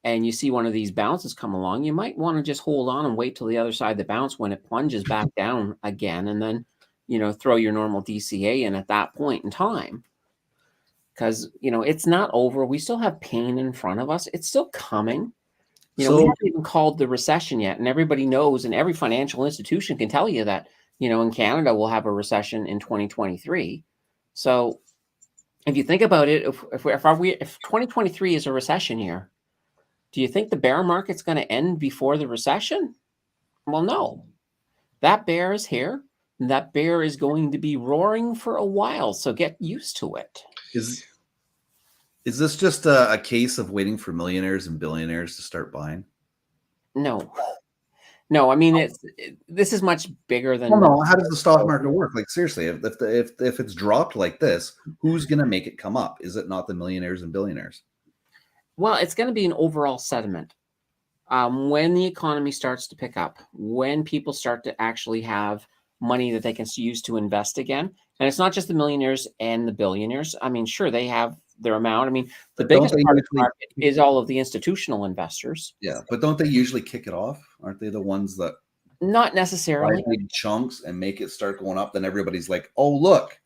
and you see one of these bounces come along, you might want to just hold on and wait till the other side of the bounce when it plunges back down again, and then, throw your normal DCA in at that point in time. Because, it's not over. We still have pain in front of us. It's still coming. We haven't even called the recession yet. And everybody knows, and every financial institution can tell you that, in Canada, we'll have a recession in 2023. So if you think about it, if 2023 is a recession year, do you think the bear market's going to end before the recession? Well, no. That bear is here. That bear is going to be roaring for a while. So get used to it. Is this just a case of waiting for millionaires and billionaires to start buying? No. I mean, this is much bigger than. No. How does the stock market work? Like, seriously, if it's dropped like this, who's going to make it come up? Is it not the millionaires and billionaires? Well, it's going to be an overall sentiment. When the economy starts to pick up, when people start to actually have money that they can use to invest again, and it's not just the millionaires and the billionaires. I mean, sure, they have their amount. I mean, the biggest part of the market is all of the institutional investors. Yeah, but don't they usually kick it off? Aren't they the ones that not necessarily buy big chunks and make it start going up? Then everybody's like, "Oh, look,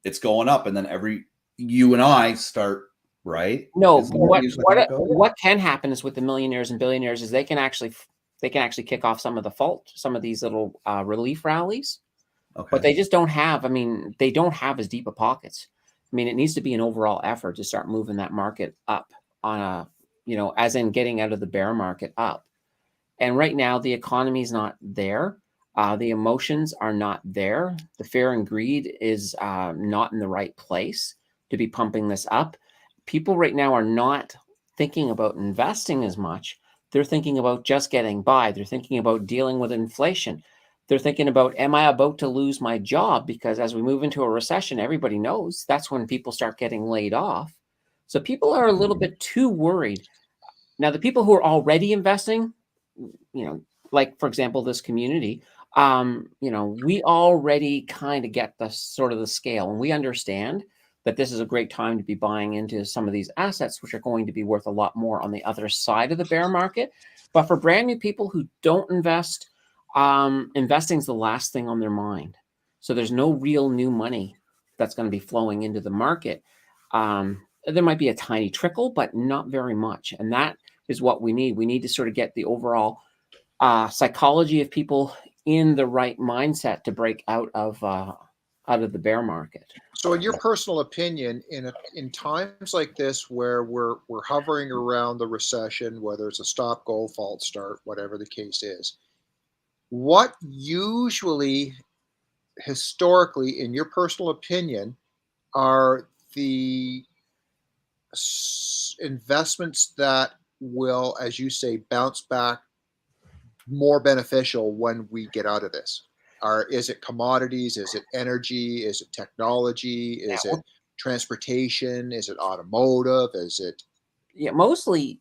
it's going up," and then you and I start, right? No, what can happen is with the millionaires and billionaires is they can actually kick off some of these little relief rallies. Okay. But they just don't have. I mean, they don't have as deep of pockets. I mean, it needs to be an overall effort to start moving that market up on a, as in getting out of the bear market up. And right now, the economy is not there. The emotions are not there. The fear and greed is not in the right place to be pumping this up. People right now are not thinking about investing as much. They're thinking about just getting by. They're thinking about dealing with inflation. They're thinking about, am I about to lose my job? Because as we move into a recession, everybody knows that's when people start getting laid off. So people are a little bit too worried. Now, the people who are already investing, like, for example, this community, we already kind of get the sort of the scale, and we understand that this is a great time to be buying into some of these assets, which are going to be worth a lot more on the other side of the bear market. But for brand new people who don't invest, investing is the last thing on their mind. So there's no real new money that's going to be flowing into the market. There might be a tiny trickle, but not very much. And that is what we need. We need to sort of get the overall psychology of people in the right mindset to break out of the bear market. So, in your personal opinion, in times like this where we're hovering around the recession, whether it's a stop, go, false start, whatever the case is, what usually, historically, in your personal opinion, are the investments that will, as you say, bounce back more beneficial when we get out of this? Is it commodities? Is it energy? Is it technology? Is it transportation? Is it automotive? Is it? Yeah, mostly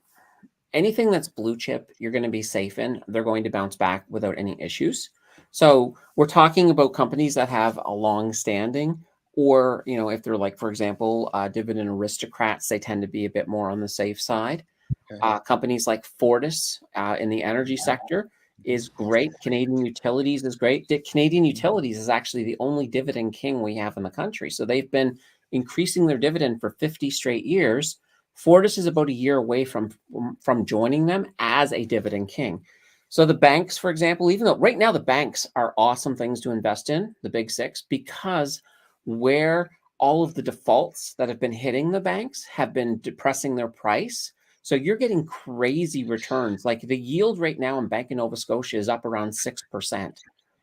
anything that's blue chip, you're going to be safe in. They're going to bounce back without any issues. So we're talking about companies that have a long standing, or, if they're like, for example, dividend aristocrats, they tend to be a bit more on the safe side. Okay. Companies like Fortis in the energy sector is great. Canadian Utilities is great. Canadian Utilities is actually the only dividend king we have in the country. So they've been increasing their dividend for 50 straight years. Fortis is about a year away from joining them as a dividend king. So the banks, for example, even though right now the banks are awesome things to invest in, the big six, because where all of the defaults that have been hitting the banks have been depressing their price. So you're getting crazy returns. Like the yield right now in Bank of Nova Scotia is up around 6%.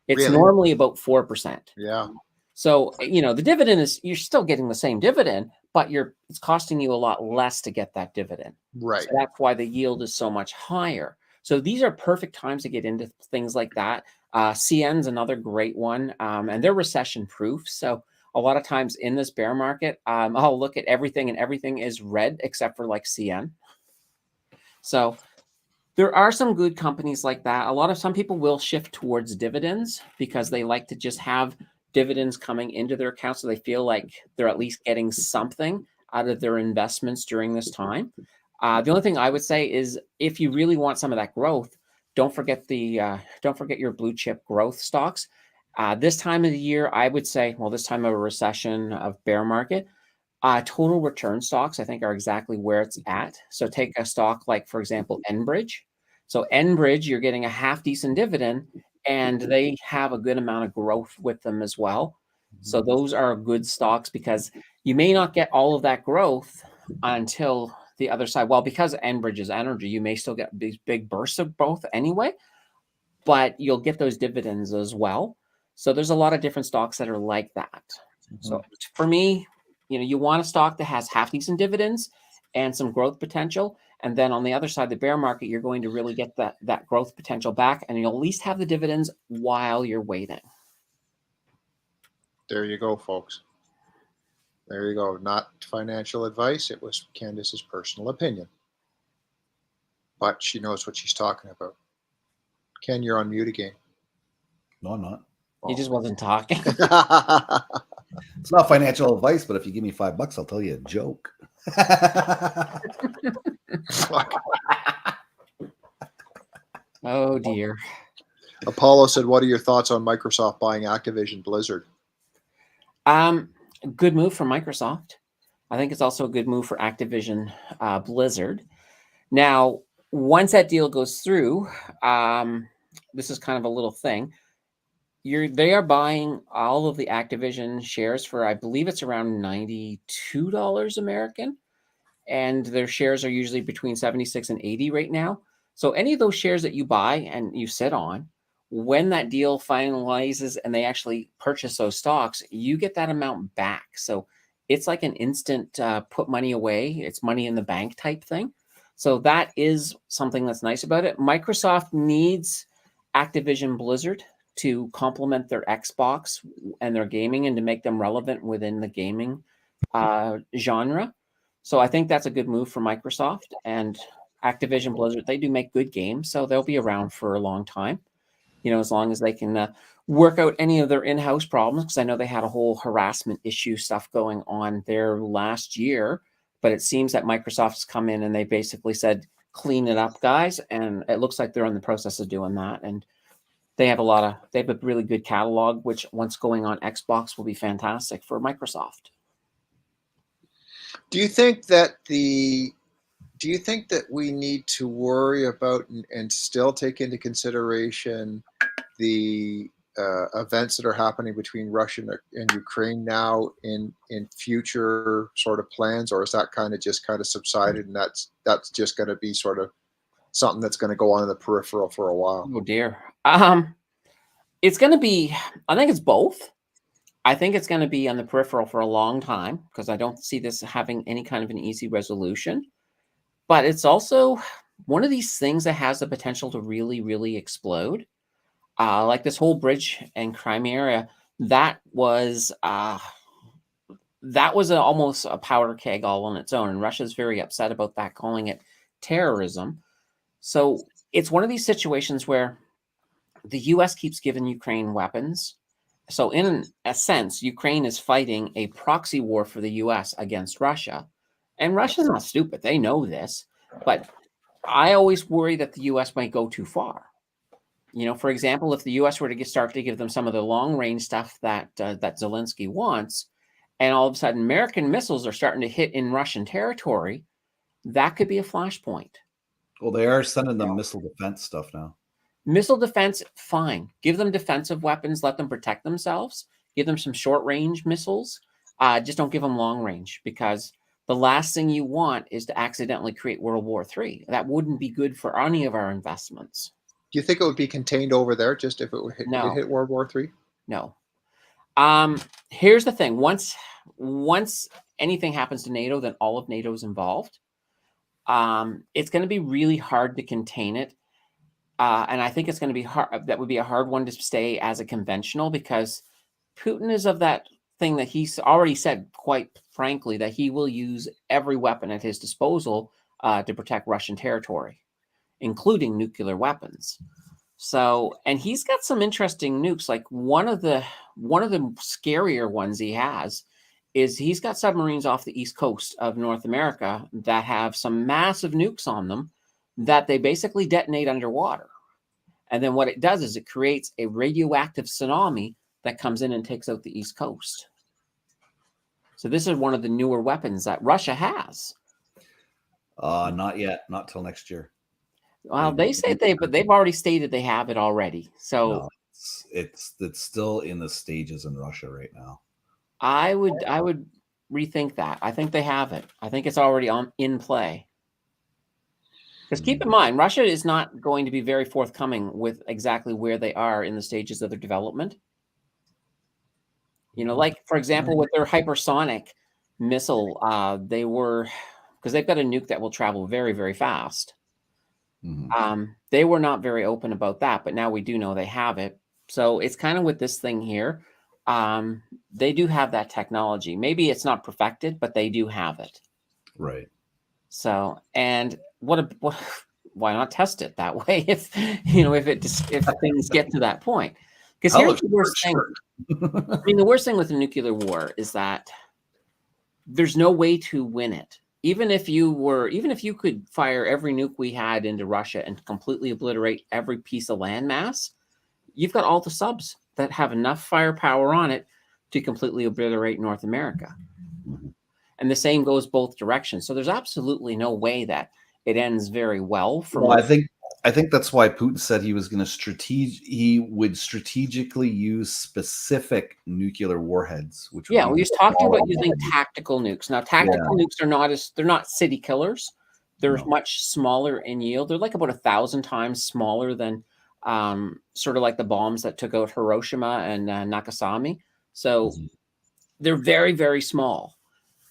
It's Really? normally about 4%. Yeah. So, the dividend is, you're still getting the same dividend, but it's costing you a lot less to get that dividend. Right. So that's why the yield is so much higher. So these are perfect times to get into things like that. CN's another great one, and they're recession proof. So a lot of times in this bear market, I'll look at everything and everything is red except for like CN. So there are some good companies like that. Some people will shift towards dividends because they like to just have dividends coming into their account, so they feel like they're at least getting something out of their investments during this time. The only thing I would say is, if you really want some of that growth, don't forget your blue chip growth stocks. This time of the year, I would say, this time of a recession, of bear market, total return stocks, I think, are exactly where it's at. So take a stock like, for example, Enbridge. So Enbridge, you're getting a half decent dividend, and they have a good amount of growth with them as well. So those are good stocks, because you may not get all of that growth until the other side. Well, because Enbridge is energy, you may still get these big bursts of both anyway, but you'll get those dividends as well. So there's a lot of different stocks that are like that. So for me, you want a stock that has half decent dividends and some growth potential. And then on the other side, the bear market, you're going to really get that growth potential back, and you'll at least have the dividends while you're waiting. There you go, folks. There you go. Not financial advice. It was Candace's personal opinion. But she knows what she's talking about. Ken, you're on mute again. No, I'm not. He just wasn't talking. It's not financial advice, but if you give me $5, I'll tell you a joke. Oh dear. Apollo said, "What are your thoughts on Microsoft buying Activision Blizzard?" Good move for Microsoft. I think it's also a good move for Activision Blizzard. Now, once that deal goes through, this is kind of a little thing. They are buying all of the Activision shares for, I believe it's around $92 American, and their shares are usually between 76 and 80 right now. So any of those shares that you buy and you sit on when that deal finalizes and they actually purchase those stocks, you get that amount back. So it's like an instant put money away. It's money in the bank type thing. So that is something that's nice about it. Microsoft needs Activision Blizzard to complement their Xbox and their gaming and to make them relevant within the gaming genre. So I think that's a good move for Microsoft. And Activision Blizzard, they do make good games, so they'll be around for a long time. You know, as long as they can work out any of their in-house problems, because I know they had a whole harassment issue stuff going on there last year. But it seems that Microsoft's come in and they basically said, clean it up, guys. And it looks like they're in the process of doing that. And they have a really good catalog, which once going on Xbox will be fantastic for Microsoft. Do you think that we need to worry about and still take into consideration the events that are happening between Russia and Ukraine now in future sort of plans, or is that kind of subsided and that's just going to be sort of something that's going to go on in the peripheral for a while? Oh dear. It's going to be, I think it's both. I think it's going to be on the peripheral for a long time because I don't see this having any kind of an easy resolution. But it's also one of these things that has the potential to really, really explode. Like this whole bridge in Crimea, that was almost a powder keg all on its own. And Russia's very upset about that, calling it terrorism. So it's one of these situations where the U.S. keeps giving Ukraine weapons. So in a sense, Ukraine is fighting a proxy war for the U.S. against Russia. And Russia's not stupid. They know this. But I always worry that the U.S. might go too far. You know, for example, if the U.S. were to start to give them some of the long-range stuff that Zelensky wants, and all of a sudden American missiles are starting to hit in Russian territory, that could be a flashpoint. Well, they are sending them missile defense stuff now. Missile defense, fine. Give them defensive weapons. Let them protect themselves. Give them some short-range missiles. Just don't give them long-range, because the last thing you want is to accidentally create World War III. That wouldn't be good for any of our investments. Do you think it would be contained over there just if it did hit World War III? No. Here's the thing. Once anything happens to NATO, then all of NATO is involved. It's going to be really hard to contain it. And I think it's going to be hard. That would be a hard one to stay as a conventional, because Putin is of that thing that he's already said, quite frankly, that he will use every weapon at his disposal to protect Russian territory, including nuclear weapons. So, and he's got some interesting nukes. Like one of the scarier ones he has is he's got submarines off the east coast of North America that have some massive nukes on them that they basically detonate underwater. And then what it does is it creates a radioactive tsunami that comes in and takes out the east coast. So this is one of the newer weapons that Russia has. Not yet. Not till next year. Well, they say but they've already stated they have it already. So no, it's still in the stages in Russia right now. I would rethink that. I think they have it. I think it's already in play. Because keep in mind, Russia is not going to be very forthcoming with exactly where they are in the stages of their development. You know, like, for example, with their hypersonic missile, because they've got a nuke that will travel very, very fast. They were not very open about that, but now we do know they have it. So it's kind of with this thing here. They do have that technology. Maybe it's not perfected, but they do have it. Right. So, and why not test it that way if things get to that point? Because here's the worst thing. I mean, the worst thing with a nuclear war is that there's no way to win it. Even if you could fire every nuke we had into Russia and completely obliterate every piece of landmass, you've got all the subs that have enough firepower on it to completely obliterate North America. And the same goes both directions. So there's absolutely no way that it ends very well. I think that's why Putin said he was going to he would strategically use specific nuclear warheads. Which he was talking about using tactical nukes. Now, tactical nukes are they're not city killers. They're much smaller in yield. They're like about 1,000 times smaller than sort of like the bombs that took out Hiroshima and Nagasaki. So they're very, very small,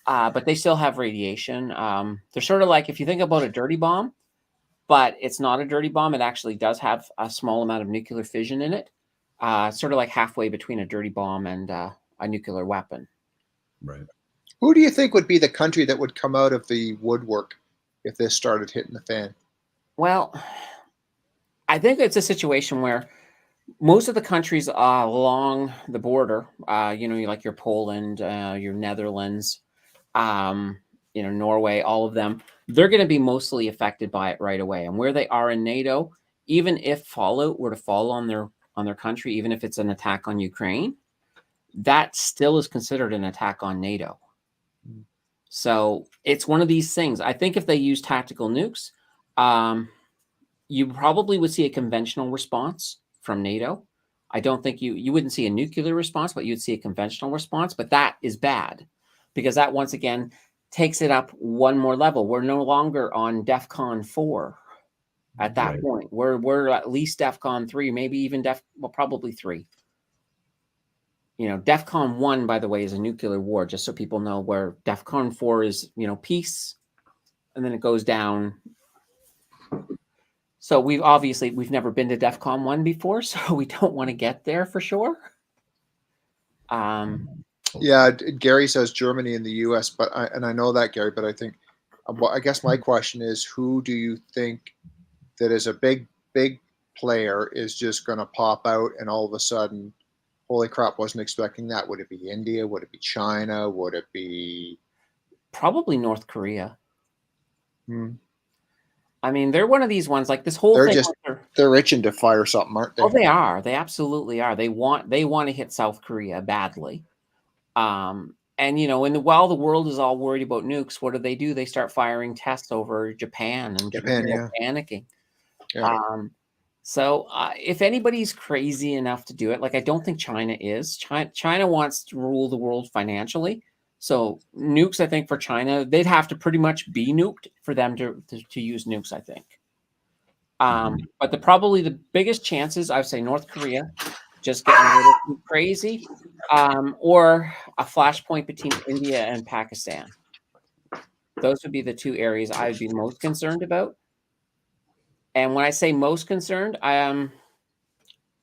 but they still have radiation. They're sort of like, if you think about a dirty bomb, but it's not a dirty bomb. It actually does have a small amount of nuclear fission in it, sort of like halfway between a dirty bomb and a nuclear weapon. Right. Who do you think would be the country that would come out of the woodwork if this started hitting the fan? Well, I think it's a situation where most of the countries along the border, like your Poland, your Netherlands, Norway, all of them, they're going to be mostly affected by it right away. And where they are in NATO, even if fallout were to fall on their country, even if it's an attack on Ukraine, that still is considered an attack on NATO. So it's one of these things. I think if they use tactical nukes, you probably would see a conventional response from NATO. I don't think you wouldn't see a nuclear response, but you'd see a conventional response. But that is bad, because that once again takes it up one more level. We're no longer on DEFCON 4 at that point. We're at least DEFCON 3, maybe even probably 3. DEFCON 1, by the way, is a nuclear war, just so people know, where DEFCON 4 is, peace, and then it goes down. So we've never been to DEFCON 1 before, so we don't want to get there for sure. Yeah, Gary says Germany and the U.S., but I know that, Gary, but I think, I guess my question is, who do you think that is a big player is just going to pop out and all of a sudden, holy crap, wasn't expecting that? Would it be India? Would it be China? Would it be... Probably North Korea. I mean, they're one of these ones, like this whole thing. They're itching to fire something, aren't they? Oh, they are. They absolutely are. They want to hit South Korea badly. And while the world is all worried about nukes, what do? They start firing tests over Japan, and Japan, panicking. Yeah. So if anybody's crazy enough to do it, like I don't think China is. China wants to rule the world financially. So nukes, I think for China, they'd have to pretty much be nuked for them to use nukes, I think. But probably the biggest chances, I would say North Korea, just getting a little too crazy, or a flashpoint between India and Pakistan. Those would be the two areas I would be most concerned about. And when I say most concerned,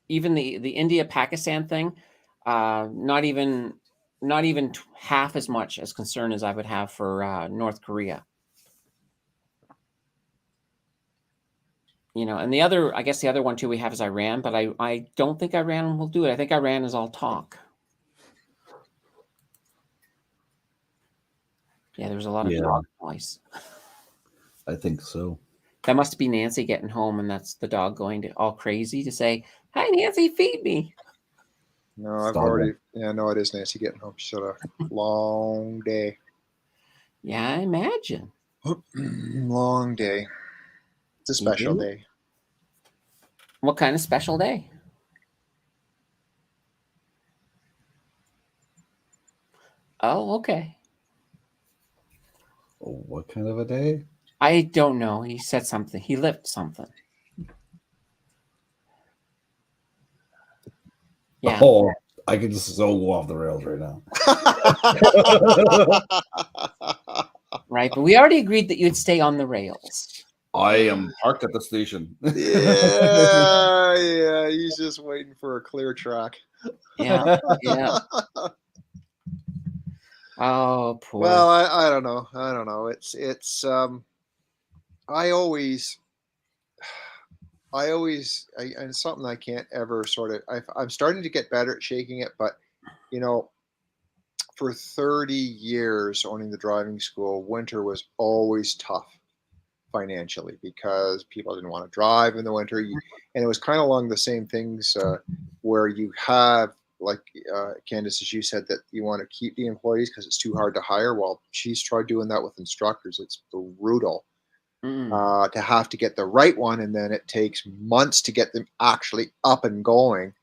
even the India-Pakistan thing, not even half as much as concern as I would have for North Korea. And the other one too we have is Iran, but I don't think Iran will do it. I think Iran is all talk. Yeah, there's a lot of dog noise. I think so. That must be Nancy getting home, and that's the dog going all crazy to say, "Hi, Nancy, feed me." No, I've already. Yeah, no, it is Nancy getting home. She's had a long day. Yeah, I imagine. Long day. It's a special day. What kind of special day? Oh, okay. Oh, what kind of a day? I don't know. He said something. He lifted something. Yeah. Oh, I could just so go off the rails right now. Right, but we already agreed that you'd stay on the rails. I am parked at the station. Yeah, he's just waiting for a clear track. Yeah. Oh, poor. Well, I don't know. It's and something I can't ever I'm starting to get better at shaking it, but for 30 years owning the driving school, winter was always tough financially because people didn't want to drive in the winter. And it was kind of along the same things where you have, like Candace, as you said, that you want to keep the employees because it's too hard to hire. Well, she's tried doing that with instructors. It's brutal to have to get the right one, and then it takes months to get them actually up and going.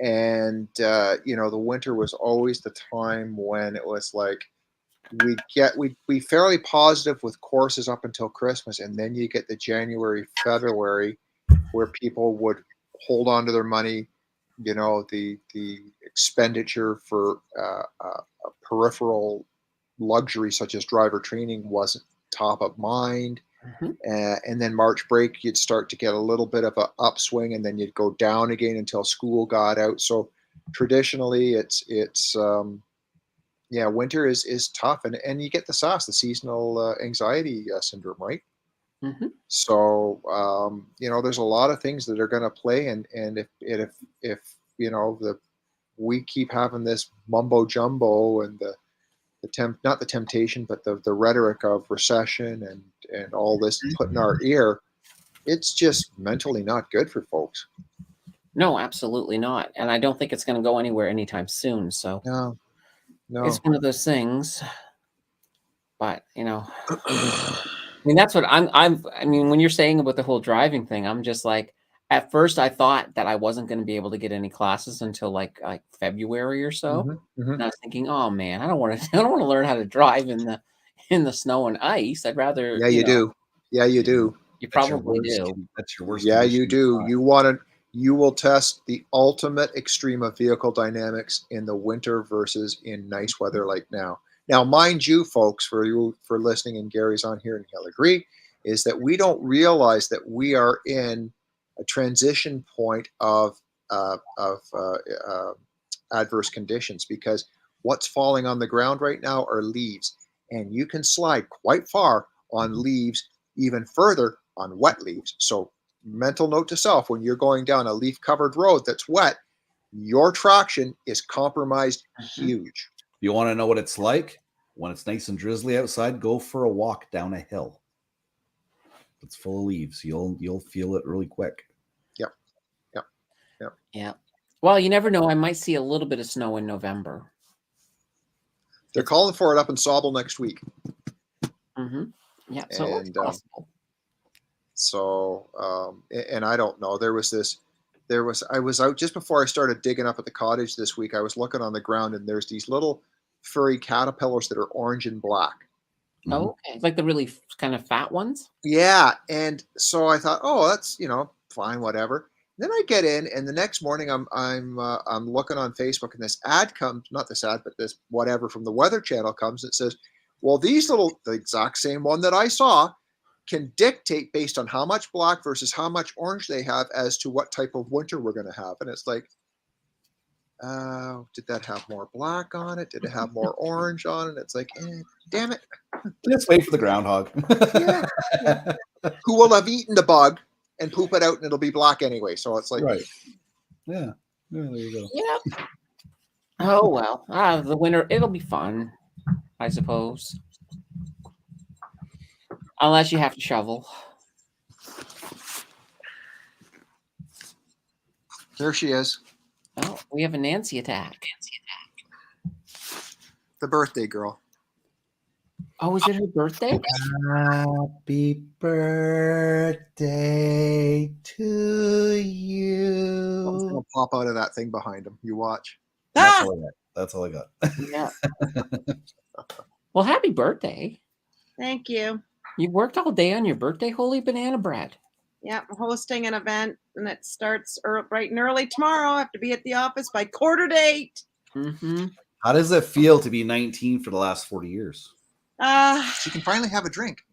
And the winter was always the time when it was like we'd be fairly positive with courses up until Christmas, and then you get the January, February where people would hold on to their money. The expenditure for a peripheral luxury such as driver training wasn't top of mind. And then March break, you'd start to get a little bit of an upswing, and then you'd go down again until school got out. So traditionally, it's winter is tough, and you get the SARS, the seasonal anxiety syndrome, right? So there's a lot of things that are going to play, and if we keep having this mumbo jumbo and not the temptation, but the rhetoric of recession and all this put in our ear, it's just mentally not good for folks. No, absolutely not. And I don't think it's going to go anywhere anytime soon. So no, it's one of those things. But I mean, that's what I mean, when you're saying about the whole driving thing, I'm just like, at first I thought that I wasn't going to be able to get any classes until like February or so. And I was thinking, oh man, I don't want to learn how to drive in the snow and ice. I'd rather. Yeah, you do. Yeah, you do. You probably do. That's your worst. Yeah, you do. You will test the ultimate extreme of vehicle dynamics in the winter versus in nice weather like now. Now, mind you, folks, for listening, and Gary's on here and he'll agree, is that we don't realize that we are in a transition point of adverse conditions, because what's falling on the ground right now are leaves, and you can slide quite far on leaves, even further on wet leaves. So mental note to self, when you're going down a leaf covered road that's wet, your traction is compromised huge. You want to know what it's like when it's nice and drizzly outside? Go for a walk down a hill. It's full of leaves. You'll feel it really quick. Yeah. Well, you never know. I might see a little bit of snow in November. They're calling for it up in Sobel next week. Yeah, so it's possible. And I don't know. I was out just before I started digging up at the cottage this week. I was looking on the ground, and there's these little furry caterpillars that are orange and black. Oh, okay. Like the really kind of fat ones? Yeah. And so I thought, oh, that's, fine, whatever. Then I get in, and the next morning I'm looking on Facebook, and this ad comes, not this ad, but this whatever from the Weather Channel comes. It says, well, the exact same one that I saw, can dictate based on how much black versus how much orange they have as to what type of winter we're going to have. And it's like, did that have more black on it? Did it have more orange on it? It's like, damn it. Just wait for the groundhog. Yeah. Who will have eaten the bug and poop it out, and it'll be black anyway. So it's like, right. Yeah. There you go. Yeah. Oh, well. The winter, it'll be fun, I suppose. Unless you have to shovel. There she is. Oh, we have a Nancy attack. The birthday girl. Oh, is it her birthday? Happy birthday to you. Something's gonna pop out of that thing behind him. You watch. That's all I got. Yeah. Well, happy birthday. Thank you. You worked all day on your birthday, holy banana bread. Yeah, I'm hosting an event, and it starts bright and early tomorrow. I have to be at the office by 7:45. How does it feel to be 19 for the last 40 years? She can finally have a drink.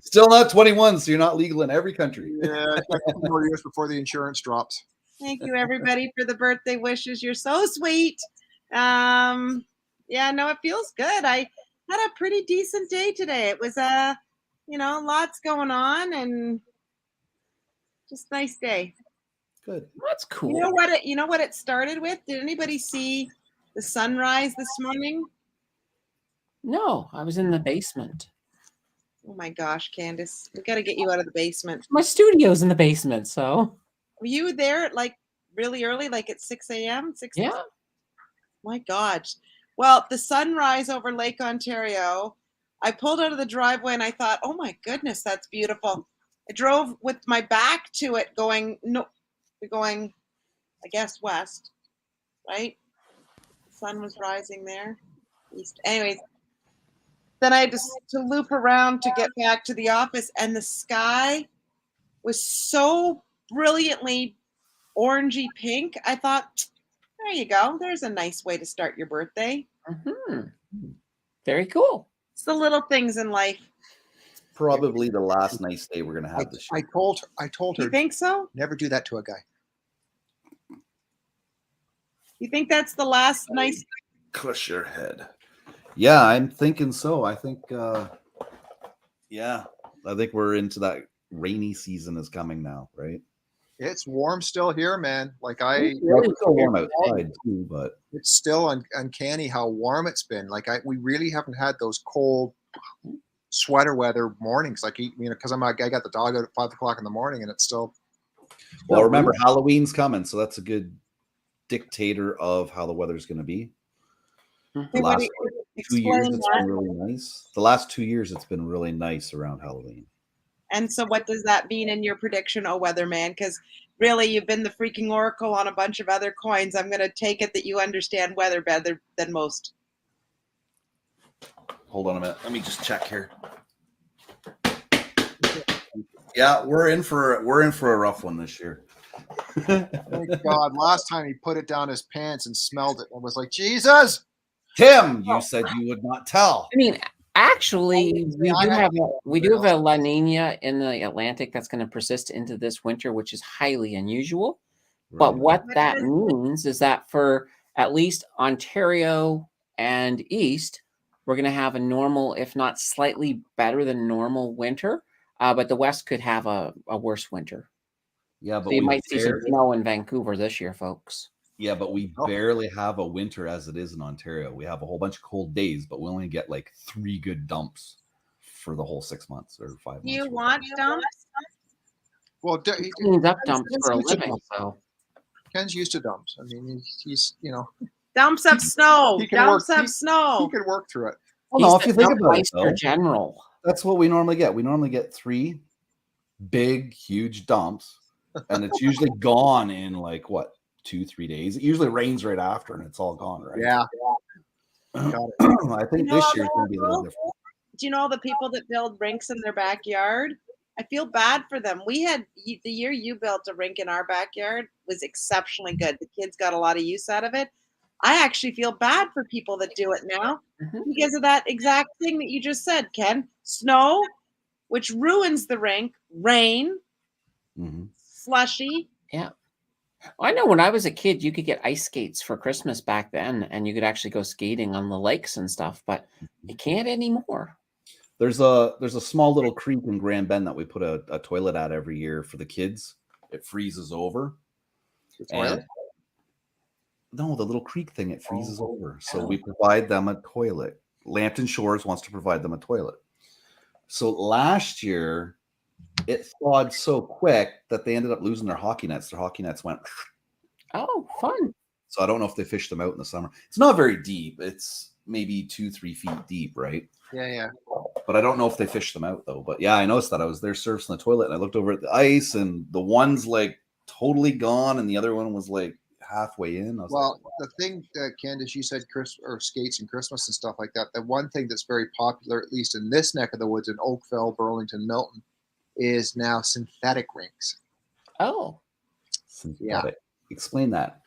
Still not 21, so you're not legal in every country. Yeah, a couple more years before the insurance drops. Thank you, everybody, for the birthday wishes. You're so sweet. Yeah, no, it feels good. I had a pretty decent day today. It was lots going on, and just a nice day. Good. That's cool. You know what it started with? Did anybody see the sunrise this morning? No, I was in the basement. Oh my gosh, Candace, we got to get you out of the basement. My studio's in the basement, so. Were you there at like really early, like at 6 a.m.? Yeah. My gosh. Well, the sunrise over Lake Ontario, I pulled out of the driveway and I thought, oh my goodness, that's beautiful. I drove with my back to it going, I guess, west, right? The sun was rising there. East. Anyways, then I had to loop around to get back to the office, and the sky was so brilliantly orangey pink. I thought, there you go. There's a nice way to start your birthday. Very cool. It's the little things in life. Probably the last nice day we're gonna have this year. I told her. You think so? Never do that to a guy. You think that's the last nice? Crush your head. Yeah, I'm thinking so. I think, yeah, I think we're into that rainy season is coming now, right? It's warm still here, man. Like It's really still warm outside too, but it's still uncanny how warm it's been. Like we really haven't had those cold sweater weather mornings. Like, you know, because I got the dog out at 5 o'clock in the morning, and it's still. Well, remember Halloween's coming, so that's a good dictator of how the weather's going to be. The last 2 years, it's been really nice. The last 2 years, it's been really nice around Halloween. And so what does that mean in your prediction, oh weatherman? Because really, you've been the freaking oracle on a bunch of other coins. I'm going to take it that you understand weather better than most. Hold on a minute. Let me just check here. Yeah, we're in for a rough one this year. Thank God. Last time he put it down his pants and smelled it and was like, Jesus. Tim, you said you would not tell. I mean, actually, we do have a La Nina in the Atlantic that's going to persist into this winter, which is highly unusual. Right. But what that means is that for at least Ontario and East, we're going to have a normal, if not slightly better than normal winter. But the West could have a worse winter. Yeah, but so you might see some snow in Vancouver this year, folks. Yeah, but we barely have a winter as it is in Ontario. We have a whole bunch of cold days, but we only get like 3 good dumps for the whole 6 months or 5 months. Do you want dumps? Well, he cleans up dumps for a living. So Ken's used to dumps. I mean, he's you know, dumps of snow. Dumps of snow. He can work through it. Well, no, if you think about it, though, general. That's what we normally get. We normally get 3 big, huge dumps, and it's usually gone in like 2-3 days. It usually rains right after, and it's all gone, right? Yeah. I think this year's going to be a little different. Do you know all the people that build rinks in their backyard? I feel bad for them. We had the year you built a rink in our backyard was exceptionally good. The kids got a lot of use out of it. I actually feel bad for people that do it now because of that exact thing that you just said, Ken. Snow, which ruins the rink, rain, slushy. Yeah. I know when I was a kid, you could get ice skates for Christmas back then, and you could actually go skating on the lakes and stuff, but you can't anymore. There's a small little creek in Grand Bend that we put a toilet at every year for the kids. It freezes over. No, the little creek thing, it freezes over. So we provide them a toilet. Lambton Shores wants to provide them a toilet. So last year, it thawed so quick that they ended up losing their hockey nets. Their hockey nets went. Oh, fun. So I don't know if they fished them out in the summer. It's not very deep. It's maybe 2-3 feet deep, right? Yeah. But I don't know if they fished them out, though. But yeah, I noticed that. I was there surfing the toilet, and I looked over at the ice, and the one's like totally gone, and the other one was like halfway in. The thing that Candace, you said skates and Christmas and stuff like that. The one thing that's very popular, at least in this neck of the woods in Oakville, Burlington, Milton, is now synthetic rinks. Oh, synthetic. Yeah. Explain that.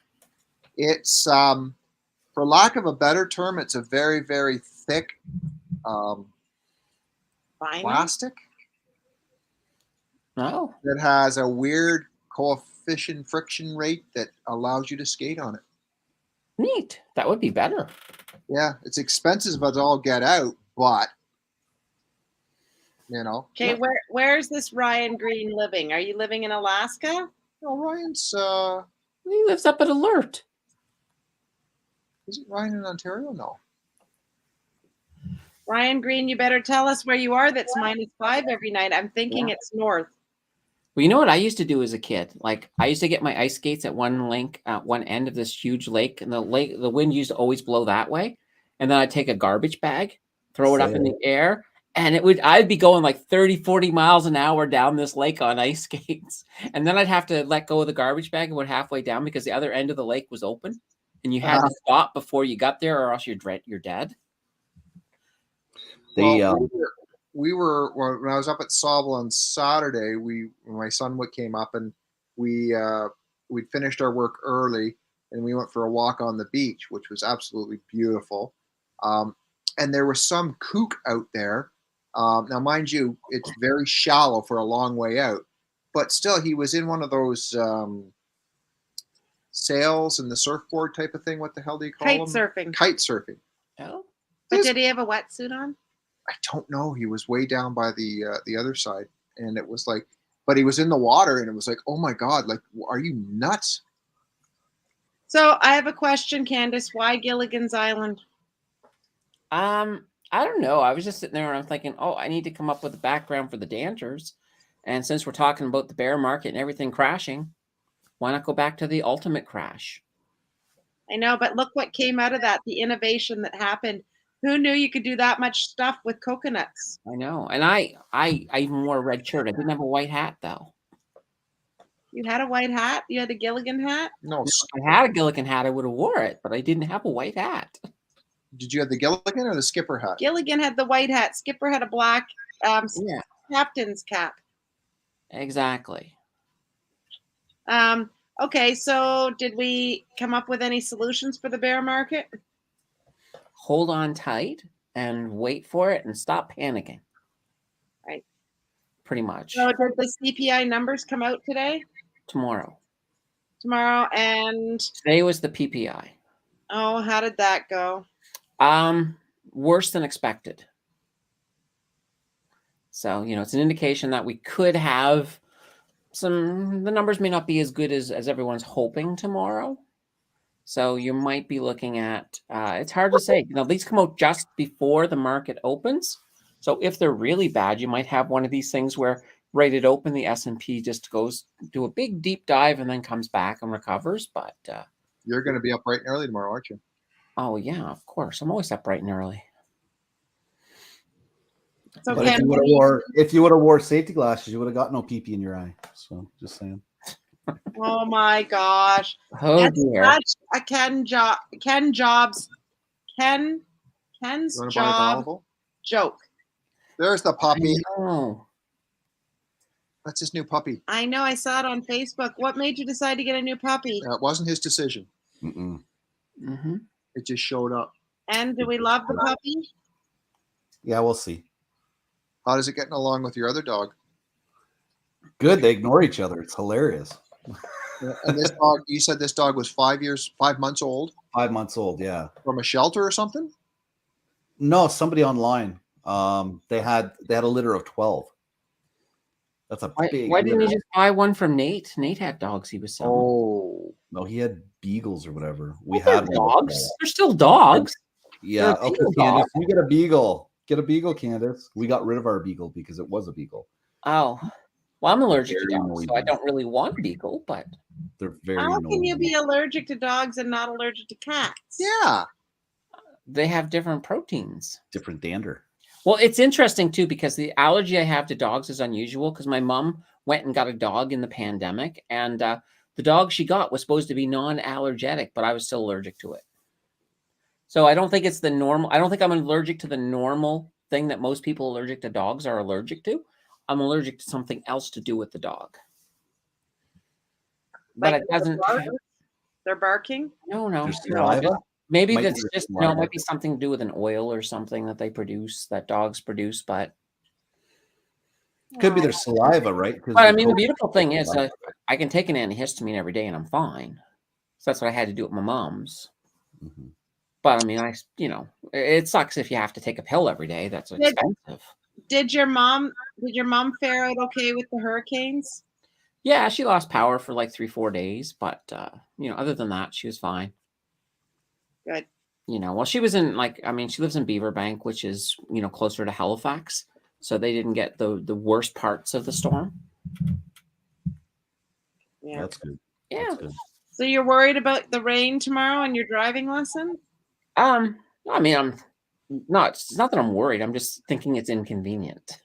It's for lack of a better term, it's a very, very thick plastic. Oh, that has a weird coefficient friction rate that allows you to skate on it. Neat. That would be better. Yeah, it's expensive as all get out, but you know. Okay, where's this Ryan Green living? Are you living in Alaska? No, Ryan's he lives up at Alert. Is it Ryan in Ontario? No. Ryan Green, you better tell us where you are. That's -5 every night. I'm thinking it's north. Well, you know what I used to do as a kid? Like I used to get my ice skates at one end of this huge lake, and the wind used to always blow that way. And then I'd take a garbage bag, throw it up in the air, and I'd be going like 30, 40 miles an hour down this lake on ice skates. And then I'd have to let go of the garbage bag and went halfway down because the other end of the lake was open. And you had to stop before you got there, or else you're dead. we were when I was up at Sobel on Saturday. My son came up and we'd finished our work early and we went for a walk on the beach, which was absolutely beautiful. And there was some kook out there. Now, mind you, it's very shallow for a long way out, but still, he was in one of those sails and the surfboard type of thing. What the hell do you call Kite them? surfing. Kite surfing. Oh, But did he have a wetsuit on? I don't know. He was way down by the other side, and it was like, but he was in the water, and it was like, oh my god, like, are you nuts? So I have a question, Candace. Why Gilligan's Island? I don't know. I was just sitting there and I'm thinking, oh, I need to come up with a background for the Danters. And since we're talking about the bear market and everything crashing, why not go back to the ultimate crash? I know, but look what came out of that, the innovation that happened. Who knew you could do that much stuff with coconuts? I know. And I even wore a red shirt. I didn't have a white hat, though. You had a white hat? You had a Gilligan hat? No. If I had a Gilligan hat, I would have wore it, but I didn't have a white hat. Did you have the Gilligan or the skipper hat? Gilligan had the white hat. Skipper had a black Yeah, captain's cap. exactly. Okay, so did we come up with any solutions for the bear market? Hold on tight and wait for it and stop panicking. Right. Pretty much. So did the CPI numbers come out today? Tomorrow. And Today was the PPI. oh, how did that go? Worse than expected. So, it's an indication that we could have the numbers may not be as good as everyone's hoping tomorrow. So you might be looking at, it's hard to say, these come out just before the market opens. So if they're really bad, you might have one of these things where right at open, the S&P just goes do a big deep dive and then comes back and recovers. But You're going to be up bright and early tomorrow, aren't you? oh yeah, of course. I'm always up bright and early. So But if you would have wore safety glasses, you would have got no PP in your eye. So just saying. oh my gosh. Oh That's dear. such a Ken's You want to buy a job valuable? joke. There's the puppy. Oh, That's his new puppy. I know, I saw it on Facebook. What made you decide to get a new puppy? It wasn't his decision. Mm-mm. mm-hmm. It just showed up. And do we love the puppy? Yeah, we'll see. How is it getting along with your other dog? Good. They ignore each other. It's hilarious. And this dog, you said this dog was 5 months old 5 months old. Yeah. from a shelter or something? No, somebody online. They had a litter of 12. That's a big. Why didn't litter. you just buy one from Nate? Nate had dogs he was selling. Oh. No, he had beagles or whatever. We They're had dogs. They're still dogs. Yeah. They're Okay, beagle Candace. dogs. We get a beagle. Get a beagle, Candace. We got rid of our beagle because it was a beagle. Oh, well, I'm allergic to Very dogs, so I noisy. don't really want beagle, but They're very How can you noisy. be allergic to dogs and not allergic to cats? Yeah. they have different proteins. Different dander. Well, it's interesting too because the allergy I have to dogs is unusual because my mom went and got a dog in the pandemic, and the dog she got was supposed to be non-allergenic, but I was still allergic to it. So I don't think it's the normal. I don't think I'm allergic to the normal thing that most people allergic to dogs are allergic to. I'm allergic to something else to do with the dog. But Like it doesn't. They're barking? No. There's no, saliva? Maybe Might be that's your just saliva. it might be something to do with an oil or something that they produce, that dogs produce. But Could be their saliva, right? I mean, the beautiful thing is I can take an antihistamine every day and I'm fine. So that's what I had to do with my mom's. Mhm. But I mean, it sucks if you have to take a pill every day. That's expensive. Did your mom fare out okay with the hurricanes? Yeah, she lost power for like 3-4 days, but other than that, she was fine. Good. Well, she was in she lives in Beaverbank, which is closer to Halifax, so they didn't get the worst parts of the storm. Yeah. That's good. Yeah. That's good. So you're worried about the rain tomorrow on your driving lesson? I mean, I'm not. It's not that I'm worried. I'm just thinking it's inconvenient.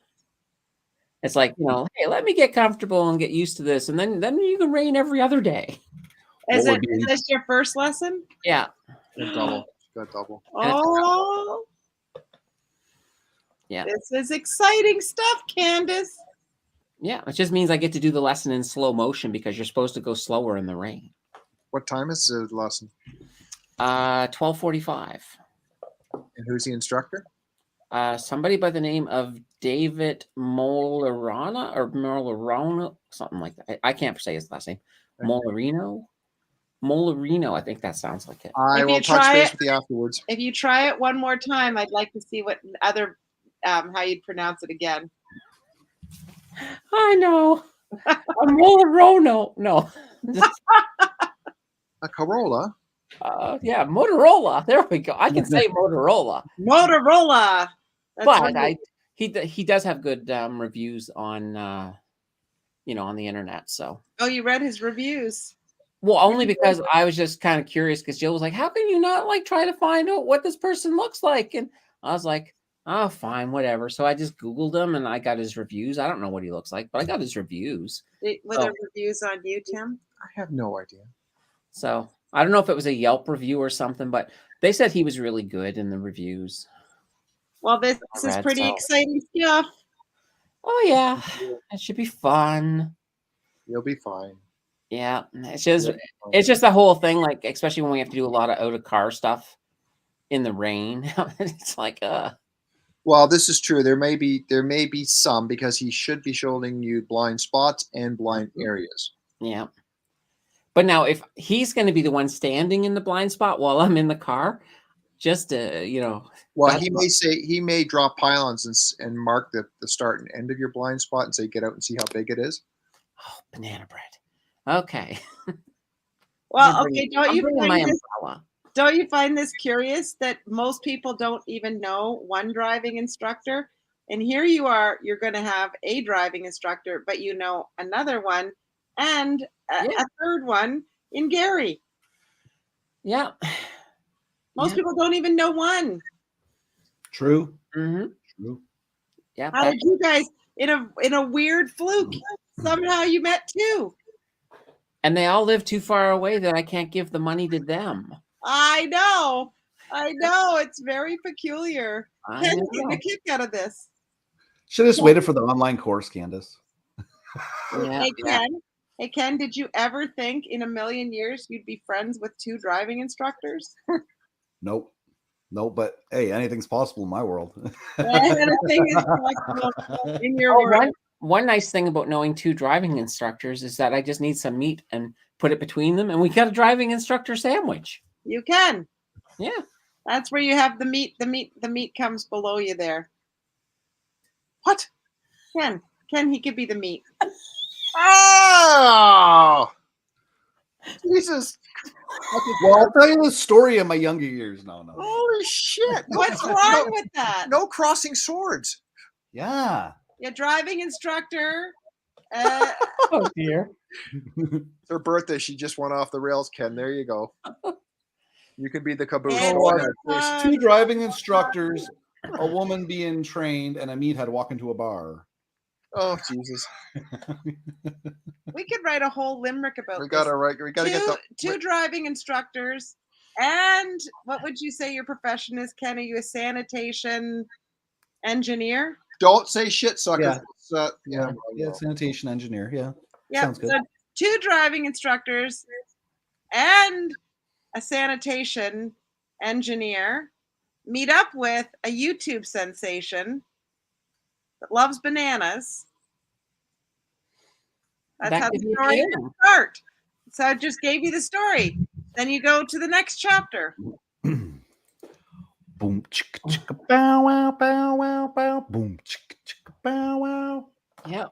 It's like, hey, let me get comfortable and get used to this, and then you can rain every other day. Is What would this your first lesson? Yeah. Got double. Got double. Oh, Yeah. This is exciting stuff, Candace. Yeah. It just means I get to do the lesson in slow motion because you're supposed to go slower in the rain. What time is the lesson? 12:45. And who's the instructor? Somebody by the name of David Molarana or Molarano, something like that. I can't say his last name. Molarino, I think that sounds like it. I will touch base with you afterwards. If you try it one more time, I'd like to see what other how you'd pronounce it again. I know. A Molarano. No. A Corolla. Yeah, Motorola. There we go. I can say Motorola. Motorola. That's But right. he does have good reviews on on the internet. So You read his reviews? well, only because I was just kind of curious because Jill was like, "How can you not like try to find out what this person looks like?" And I was like, "Oh, fine, whatever." So I just Googled him and I got his reviews. I don't know what he looks like, but I got his reviews. Were there reviews on you, Tim? I have no idea. So I don't know if it was a Yelp review or something, but they said he was really good in the reviews. Well, this is pretty exciting stuff. Oh yeah, it should be fun. You'll be fine. Yeah, it's just the whole thing, like especially when we have to do a lot of out of car stuff in the rain. It's like Well, this is true. There may be some because he should be showing you blind spots and blind areas. yeah. But now if he's going to be the one standing in the blind spot while I'm in the car, just Well, he may draw pylons and mark the start and end of your blind spot and say, get out and see how big it is. Oh, banana bread. Okay. Well, okay. Don't you find this curious that most people don't even know one driving instructor? And here you are, you're going to have a driving instructor, but you know another one and a third one in Gary. Yeah. Most people don't even know one. True. Mm-hmm. True. Yeah. How did you guys, in a weird fluke, somehow you met two? And they all live too far away that I can't give the money to them. I know. It's very peculiar. Ken's getting a kick out of this. Should have just waited for the online course, Candace. Yeah. Hey, Ken, did you ever think in a million years you'd be friends with two driving instructors? Nope. But hey, anything's possible in my world. Anything is possible in your world. One nice thing about knowing two driving instructors is that I just need some meat and put it between them, and we got a driving instructor sandwich. You can. Yeah. That's where you have the meat. The meat comes below you there. What? Ken, he could be the meat. Oh, Jesus. Well, I'll tell you the story of my younger years. No. Holy shit. What's wrong with that? No crossing swords. Yeah. Your driving instructor. Oh, dear. It's her birthday. She just went off the rails, Ken. There you go. You can be the caboose. There's two driving instructors, a woman being trained, and a meathead walk into a bar. Oh, Jesus. We could write a whole limerick about We gotta get two driving instructors. And what would you say your profession is, Ken? Are you a sanitation engineer? Don't say shit, sucker. Yeah. Sanitation engineer. Yeah. Yeah. Sounds good. So two driving instructors and a sanitation engineer meet up with a YouTube sensation that loves bananas. That's how the story starts. So I just gave you the story. Then you go to the next chapter. Boom, chicka chicka bow wow bow wow bow. Boom, chicka chicka bow wow. Yeah.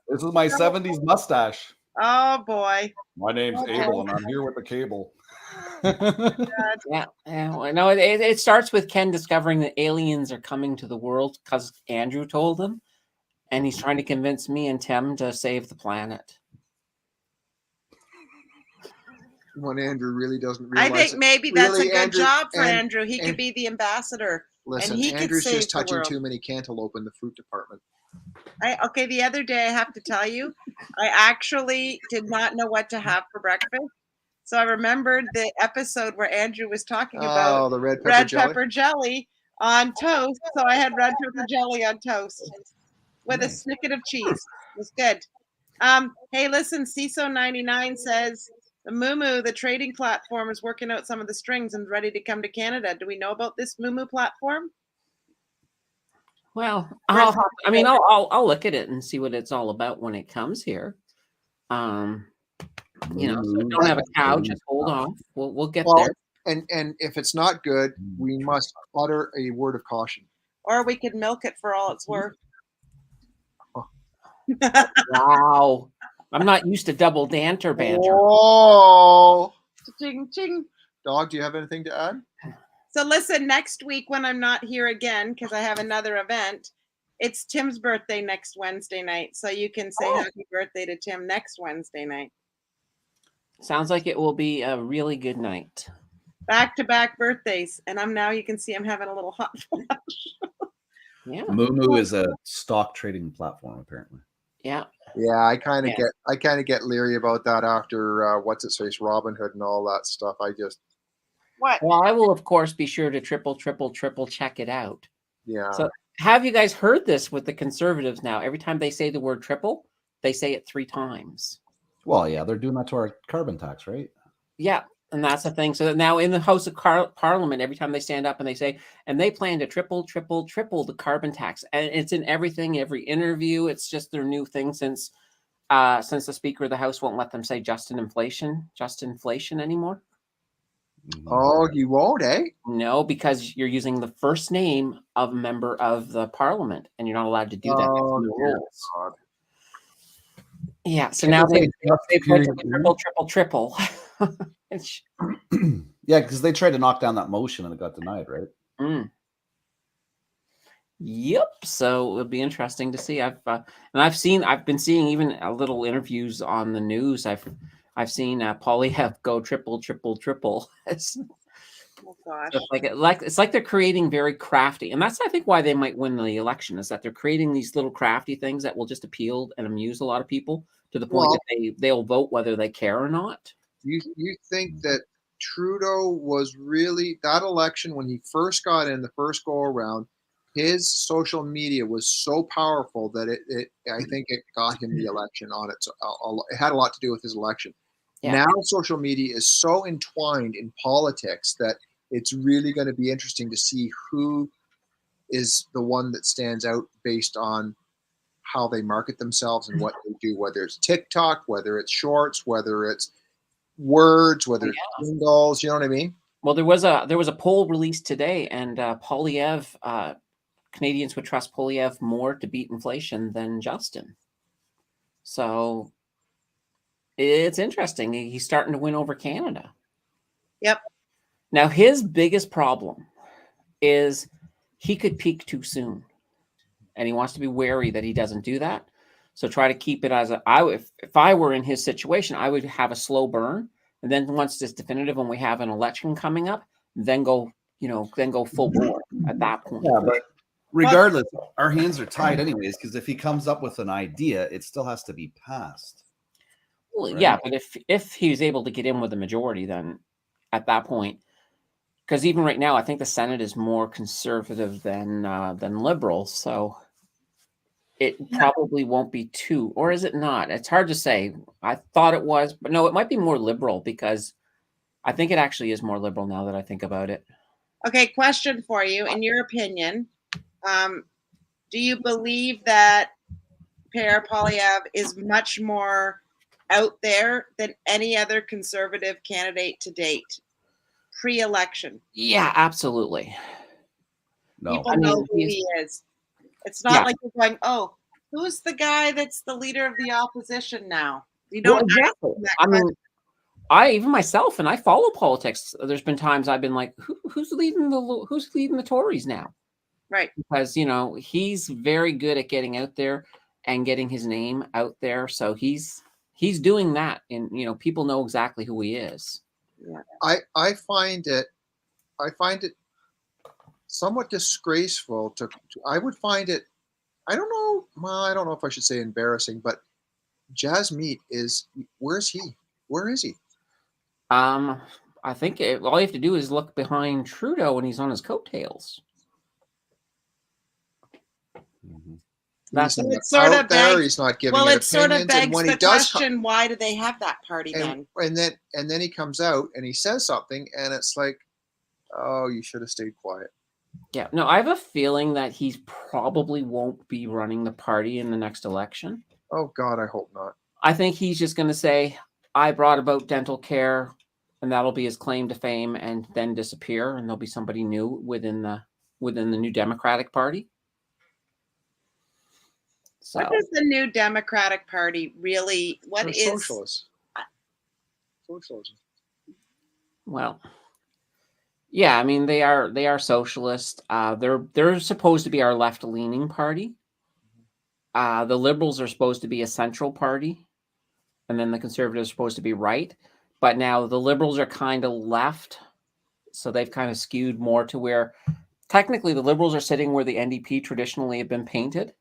This is my 70s mustache. Oh boy. My name's Abel, and I'm here with the cable. Yeah. Well, no, it starts with Ken discovering that aliens are coming to the world because Andrew told him, and he's trying to convince me and Tim to save the planet. When Andrew really doesn't realize. I think maybe that's a good job for Andrew. He and, could be the ambassador. Listen, and he Andrew's could save just touching the world. too many cantaloupe in the fruit department. Okay, the other day I have to tell you, I actually did not know what to have for breakfast. So I remembered the episode where Andrew was talking about the red pepper jelly. on toast. So I had red pepper jelly on toast with a snicket of cheese. It was good. Hey, listen, CISO99 says the Moomoo, the trading platform, is working out some of the strings and ready to come to Canada. Do we know about this Moomoo platform? Well, I'll look at it and see what it's all about when it comes here. So don't have a cow, just hold off. We'll get there. And if it's not good, we must utter a word of caution. Or we could milk it for all it's worth. Wow. I'm not used to double Danter banter. Oh, ching, ching. Dog, do you have anything to add? So listen, next week when I'm not here again, because I have another event, it's Tim's birthday next Wednesday night. So you can say happy birthday to Tim next Wednesday night. Sounds like it will be a really good night. Back-to-back birthdays. And you can see I'm having a little hot flash. Yeah. Moomoo is a stock trading platform, apparently. Yeah. Yeah, I kind of get leery about that after what's its face, Robinhood and all that stuff. What? Well, I will of course be sure to triple check it out. Yeah. So have you guys heard this with the conservatives now? Every time they say the word triple, they say it 3 times. Well, yeah, they're doing that to our carbon tax, right? Yeah. And that's the thing. So now in the House of Parliament, every time they stand up and they say, and they plan to triple the carbon tax. And it's in everything, every interview. It's just their new thing since the Speaker of the House won't let them say just inflation anymore. Oh, you won't, eh? No, because you're using the first name of a member of the Parliament, and you're not allowed to do that. That's in the rules. God. Yeah, so now they triple. Yeah, because they tried to knock down that motion and it got denied, right? Yep. So it'll be interesting to see. I've been seeing even little interviews on the news. I've seen Polyev go triple. Oh gosh. So it's like they're creating very crafty, and that's I think why they might win the election is that they're creating these little crafty things that will just appeal and amuse a lot of people to the point that they'll vote whether they care or not. You think that Trudeau was really that election when he first got in the first go around, his social media was so powerful that I think it got him the election on it. So it had a lot to do with his election. Yeah. Now social media is so entwined in politics that it's really going to be interesting to see who is the one that stands out based on how they market themselves and what they do, whether it's TikTok, whether it's shorts, whether it's words, whether it's singles, you know what I mean? Well, there was a poll released today, and Polyev, Canadians would trust Polyev more to beat inflation than Justin. So it's interesting. He's starting to win over Canada. Yep. Now, his biggest problem is he could peak too soon, and he wants to be wary that he doesn't do that. So try to keep it as if I were in his situation, I would have a slow burn, and then once it's definitive and we have an election coming up, then go full bore at that point. Yeah, but regardless, our hands are tied anyways, because if he comes up with an idea, it still has to be passed. Well, right? Yeah, but if he was able to get in with the majority, then at that point, because even right now, I think the Senate is more conservative than liberal, so it probably won't be too, or is it not? It's hard to say. I thought it was, but no, it might be more liberal because I think it actually is more liberal now that I think about it. Okay, question for you. In your opinion, do you believe that Pierre Poilievre is much more out there than any other conservative candidate to date, pre-election? Yeah, absolutely. No. People know who he is. It's not like you're going, oh, who's the guy that's the leader of the opposition now? You don't exactly. I mean, even myself, and I follow politics. There's been times I've been like, who's leading the Tories now? Right. Because he's very good at getting out there and getting his name out there. So he's doing that, and people know exactly who he is. Yeah. I find it somewhat disgraceful I would find it, I don't know if I should say embarrassing, but Jasmeet where is he? I think all you have to do is look behind Trudeau when he's on his coattails. That's He's not it's sort out of there. begs- He's not giving Well, it it sort of opinions. And begs when the he does question: why do they have that party then? and then he comes out and he says something, and it's like, oh, you should have stayed quiet. Yeah, no, I have a feeling that he's probably won't be running the party in the next election. Oh God, I hope not. I think he's just going to say, I brought about dental care, and that'll be his claim to fame, and then disappear, and there'll be somebody new within the New Democratic Party. So, What is the New Democratic Party really? What They're is socialists? Socialism. well, yeah, I mean they are socialist. They're supposed to be our left-leaning party. The Liberals are supposed to be a central party, and then the Conservatives are supposed to be right. But now the Liberals are kind of left, so they've kind of skewed more to where technically the Liberals are sitting where the NDP traditionally have been painted.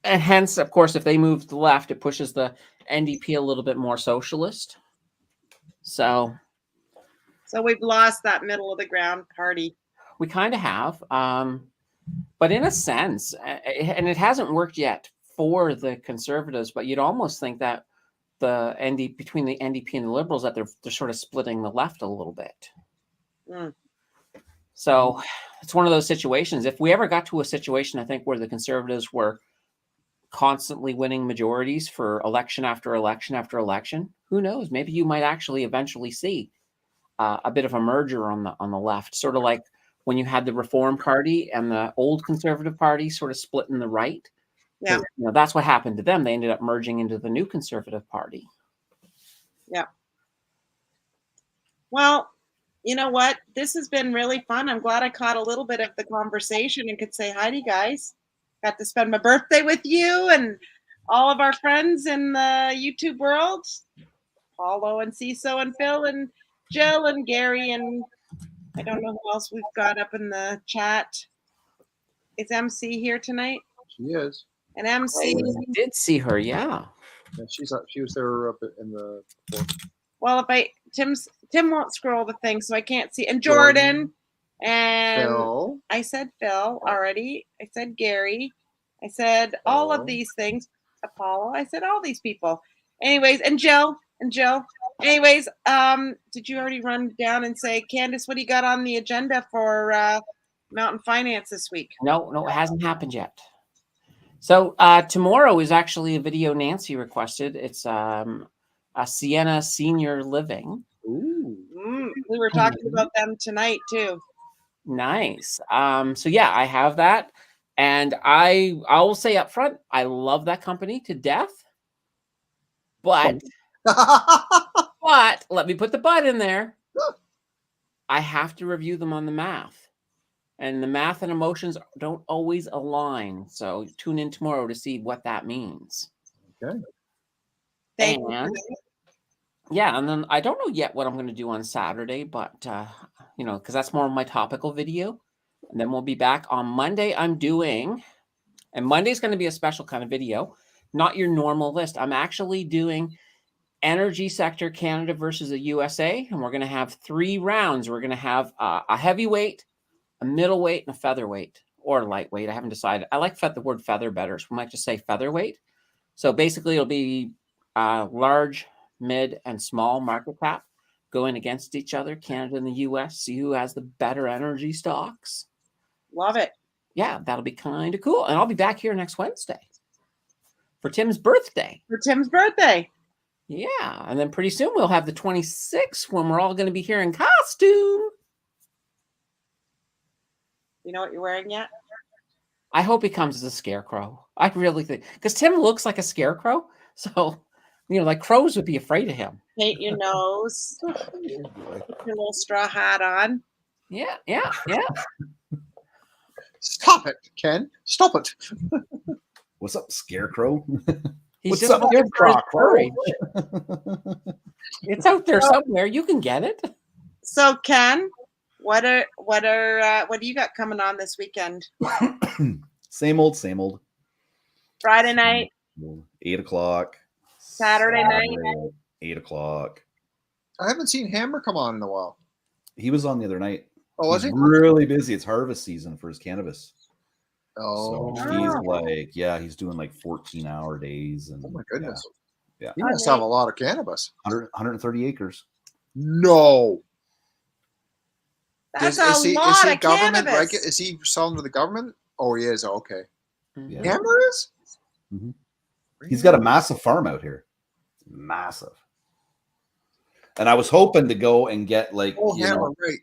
And hence, of course, if they move to the left, it pushes the NDP a little bit more socialist. So we've lost that middle of the ground party. we kind of have. But in a sense, and it hasn't worked yet for the Conservatives, but you'd almost think that between the NDP and the Liberals, that they're sort of splitting the left a little bit. Mm. So it's one of those situations. If we ever got to a situation, I think, where the Conservatives were constantly winning majorities for election after election after election, who knows? Maybe you might actually eventually see a bit of a merger on the left, sort of like when you had the Reform Party and the old Conservative Party sort of split in the right. Yeah. That's what happened to them. They ended up merging into the new Conservative Party. Yeah. Well, you know what? This has been really fun. I'm glad I caught a little bit of the conversation and could say hi to you guys. Got to spend my birthday with you and all of our friends in the YouTube world. Paulo and Ciso and Phil and Jill and Gary and I don't know who else we've got up in the chat. Is MC here tonight? She is. And MC. I did see her, yeah. She was there up in the. Well, Tim won't scroll the thing, so I can't see. And Jordan and Phil. I said Phil already. I said Gary. I said all of these things. Apollo. I said all these people. Anyways, and Jill. Anyways, did you already run down and say, Candace, what do you got on the agenda for Mountain Finance this week? No, it hasn't happened yet. So tomorrow is actually a video Nancy requested. It's a Sienna Senior Living. Ooh. We were talking about them tonight too. Nice. So yeah, I have that. And I will say up front, I love that company to death. But let me put the but in there. I have to review them on the math. And the math and emotions don't always align. So tune in tomorrow to see what that means. Okay. And yeah, and then I don't know yet what I'm going to do on Saturday, but because that's more of my topical video. And then we'll be back on Monday. And Monday's going to be a special kind of video, not your normal list. I'm actually doing energy sector Canada versus the USA, and we're going to have 3 rounds. We're going to have a heavyweight, a middleweight, and a featherweight, or lightweight. I haven't decided. I like the word feather better, so we might just say featherweight. So basically, it'll be large, mid, and small market cap going against each other, Canada and the US, see who has the better energy stocks. Love it. Yeah, that'll be kind of cool. And I'll be back here next Wednesday for Tim's birthday. Yeah, and then pretty soon we'll have the 26th when we're all going to be here in costume. You know what you're wearing yet? I hope he comes as a scarecrow. I really think, because Tim looks like a scarecrow. So, like crows would be afraid of him. Paint your nose. Put your little straw hat on. Yeah. Stop it, Ken. Stop it. What's up, Scarecrow? He's What's just up, looking for his Crow? courage. It's out there somewhere. You can get it. So, Ken, what do you got coming on this weekend? Same old. Friday night. 8 o'clock. Saturday night. 8 o'clock. I haven't seen Hammer come on in a while. He was on the other night. Oh, was he? Really busy. It's harvest season for his cannabis. Oh, So he's like, yeah, he's doing like 14-hour days. And oh my goodness. Yeah. He must have a lot of cannabis. 130 acres. No. That's is a he lot of government cannabis. is he selling to the government? Oh, he is. Okay. Yeah. Hammer is? Mhm. He's got a massive farm out here. Massive. And I was hoping to go and get like, Hammer, right.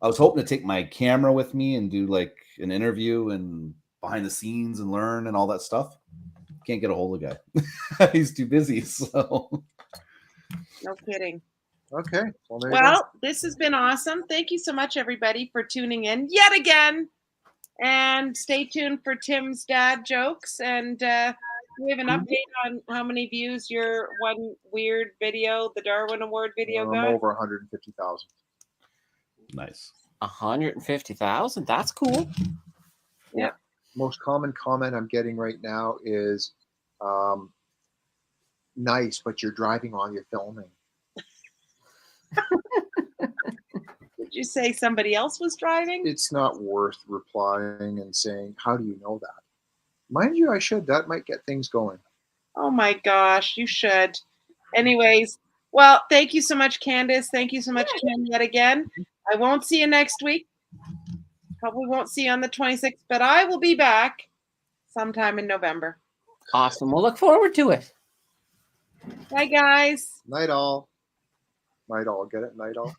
I was hoping to take my camera with me and do like an interview and behind the scenes and learn and all that stuff. Can't get a hold of the guy. He's too busy. So No kidding. Okay. Well, this has been awesome. Thank you so much, everybody, for tuning in yet again. And stay tuned for Tim's dad jokes. And we have an update on how many views your one weird video, the Darwin Award video, got. over 150,000. nice. 150,000. That's cool. Yeah. Most common comment I'm getting right now is, nice, but you're driving while you're filming. Did you say somebody else was driving? It's not worth replying and saying, how do you know that? Mind you, I should. That might get things going. Oh my gosh, you should. Anyways, well, thank you so much, Candace. Thank you so much, Tim, yet again. I won't see you next week. Probably won't see you on the 26th, but I will be back sometime in November. Awesome. We'll look forward to it. Bye, guys. Night all. Night all. Get it? Night all.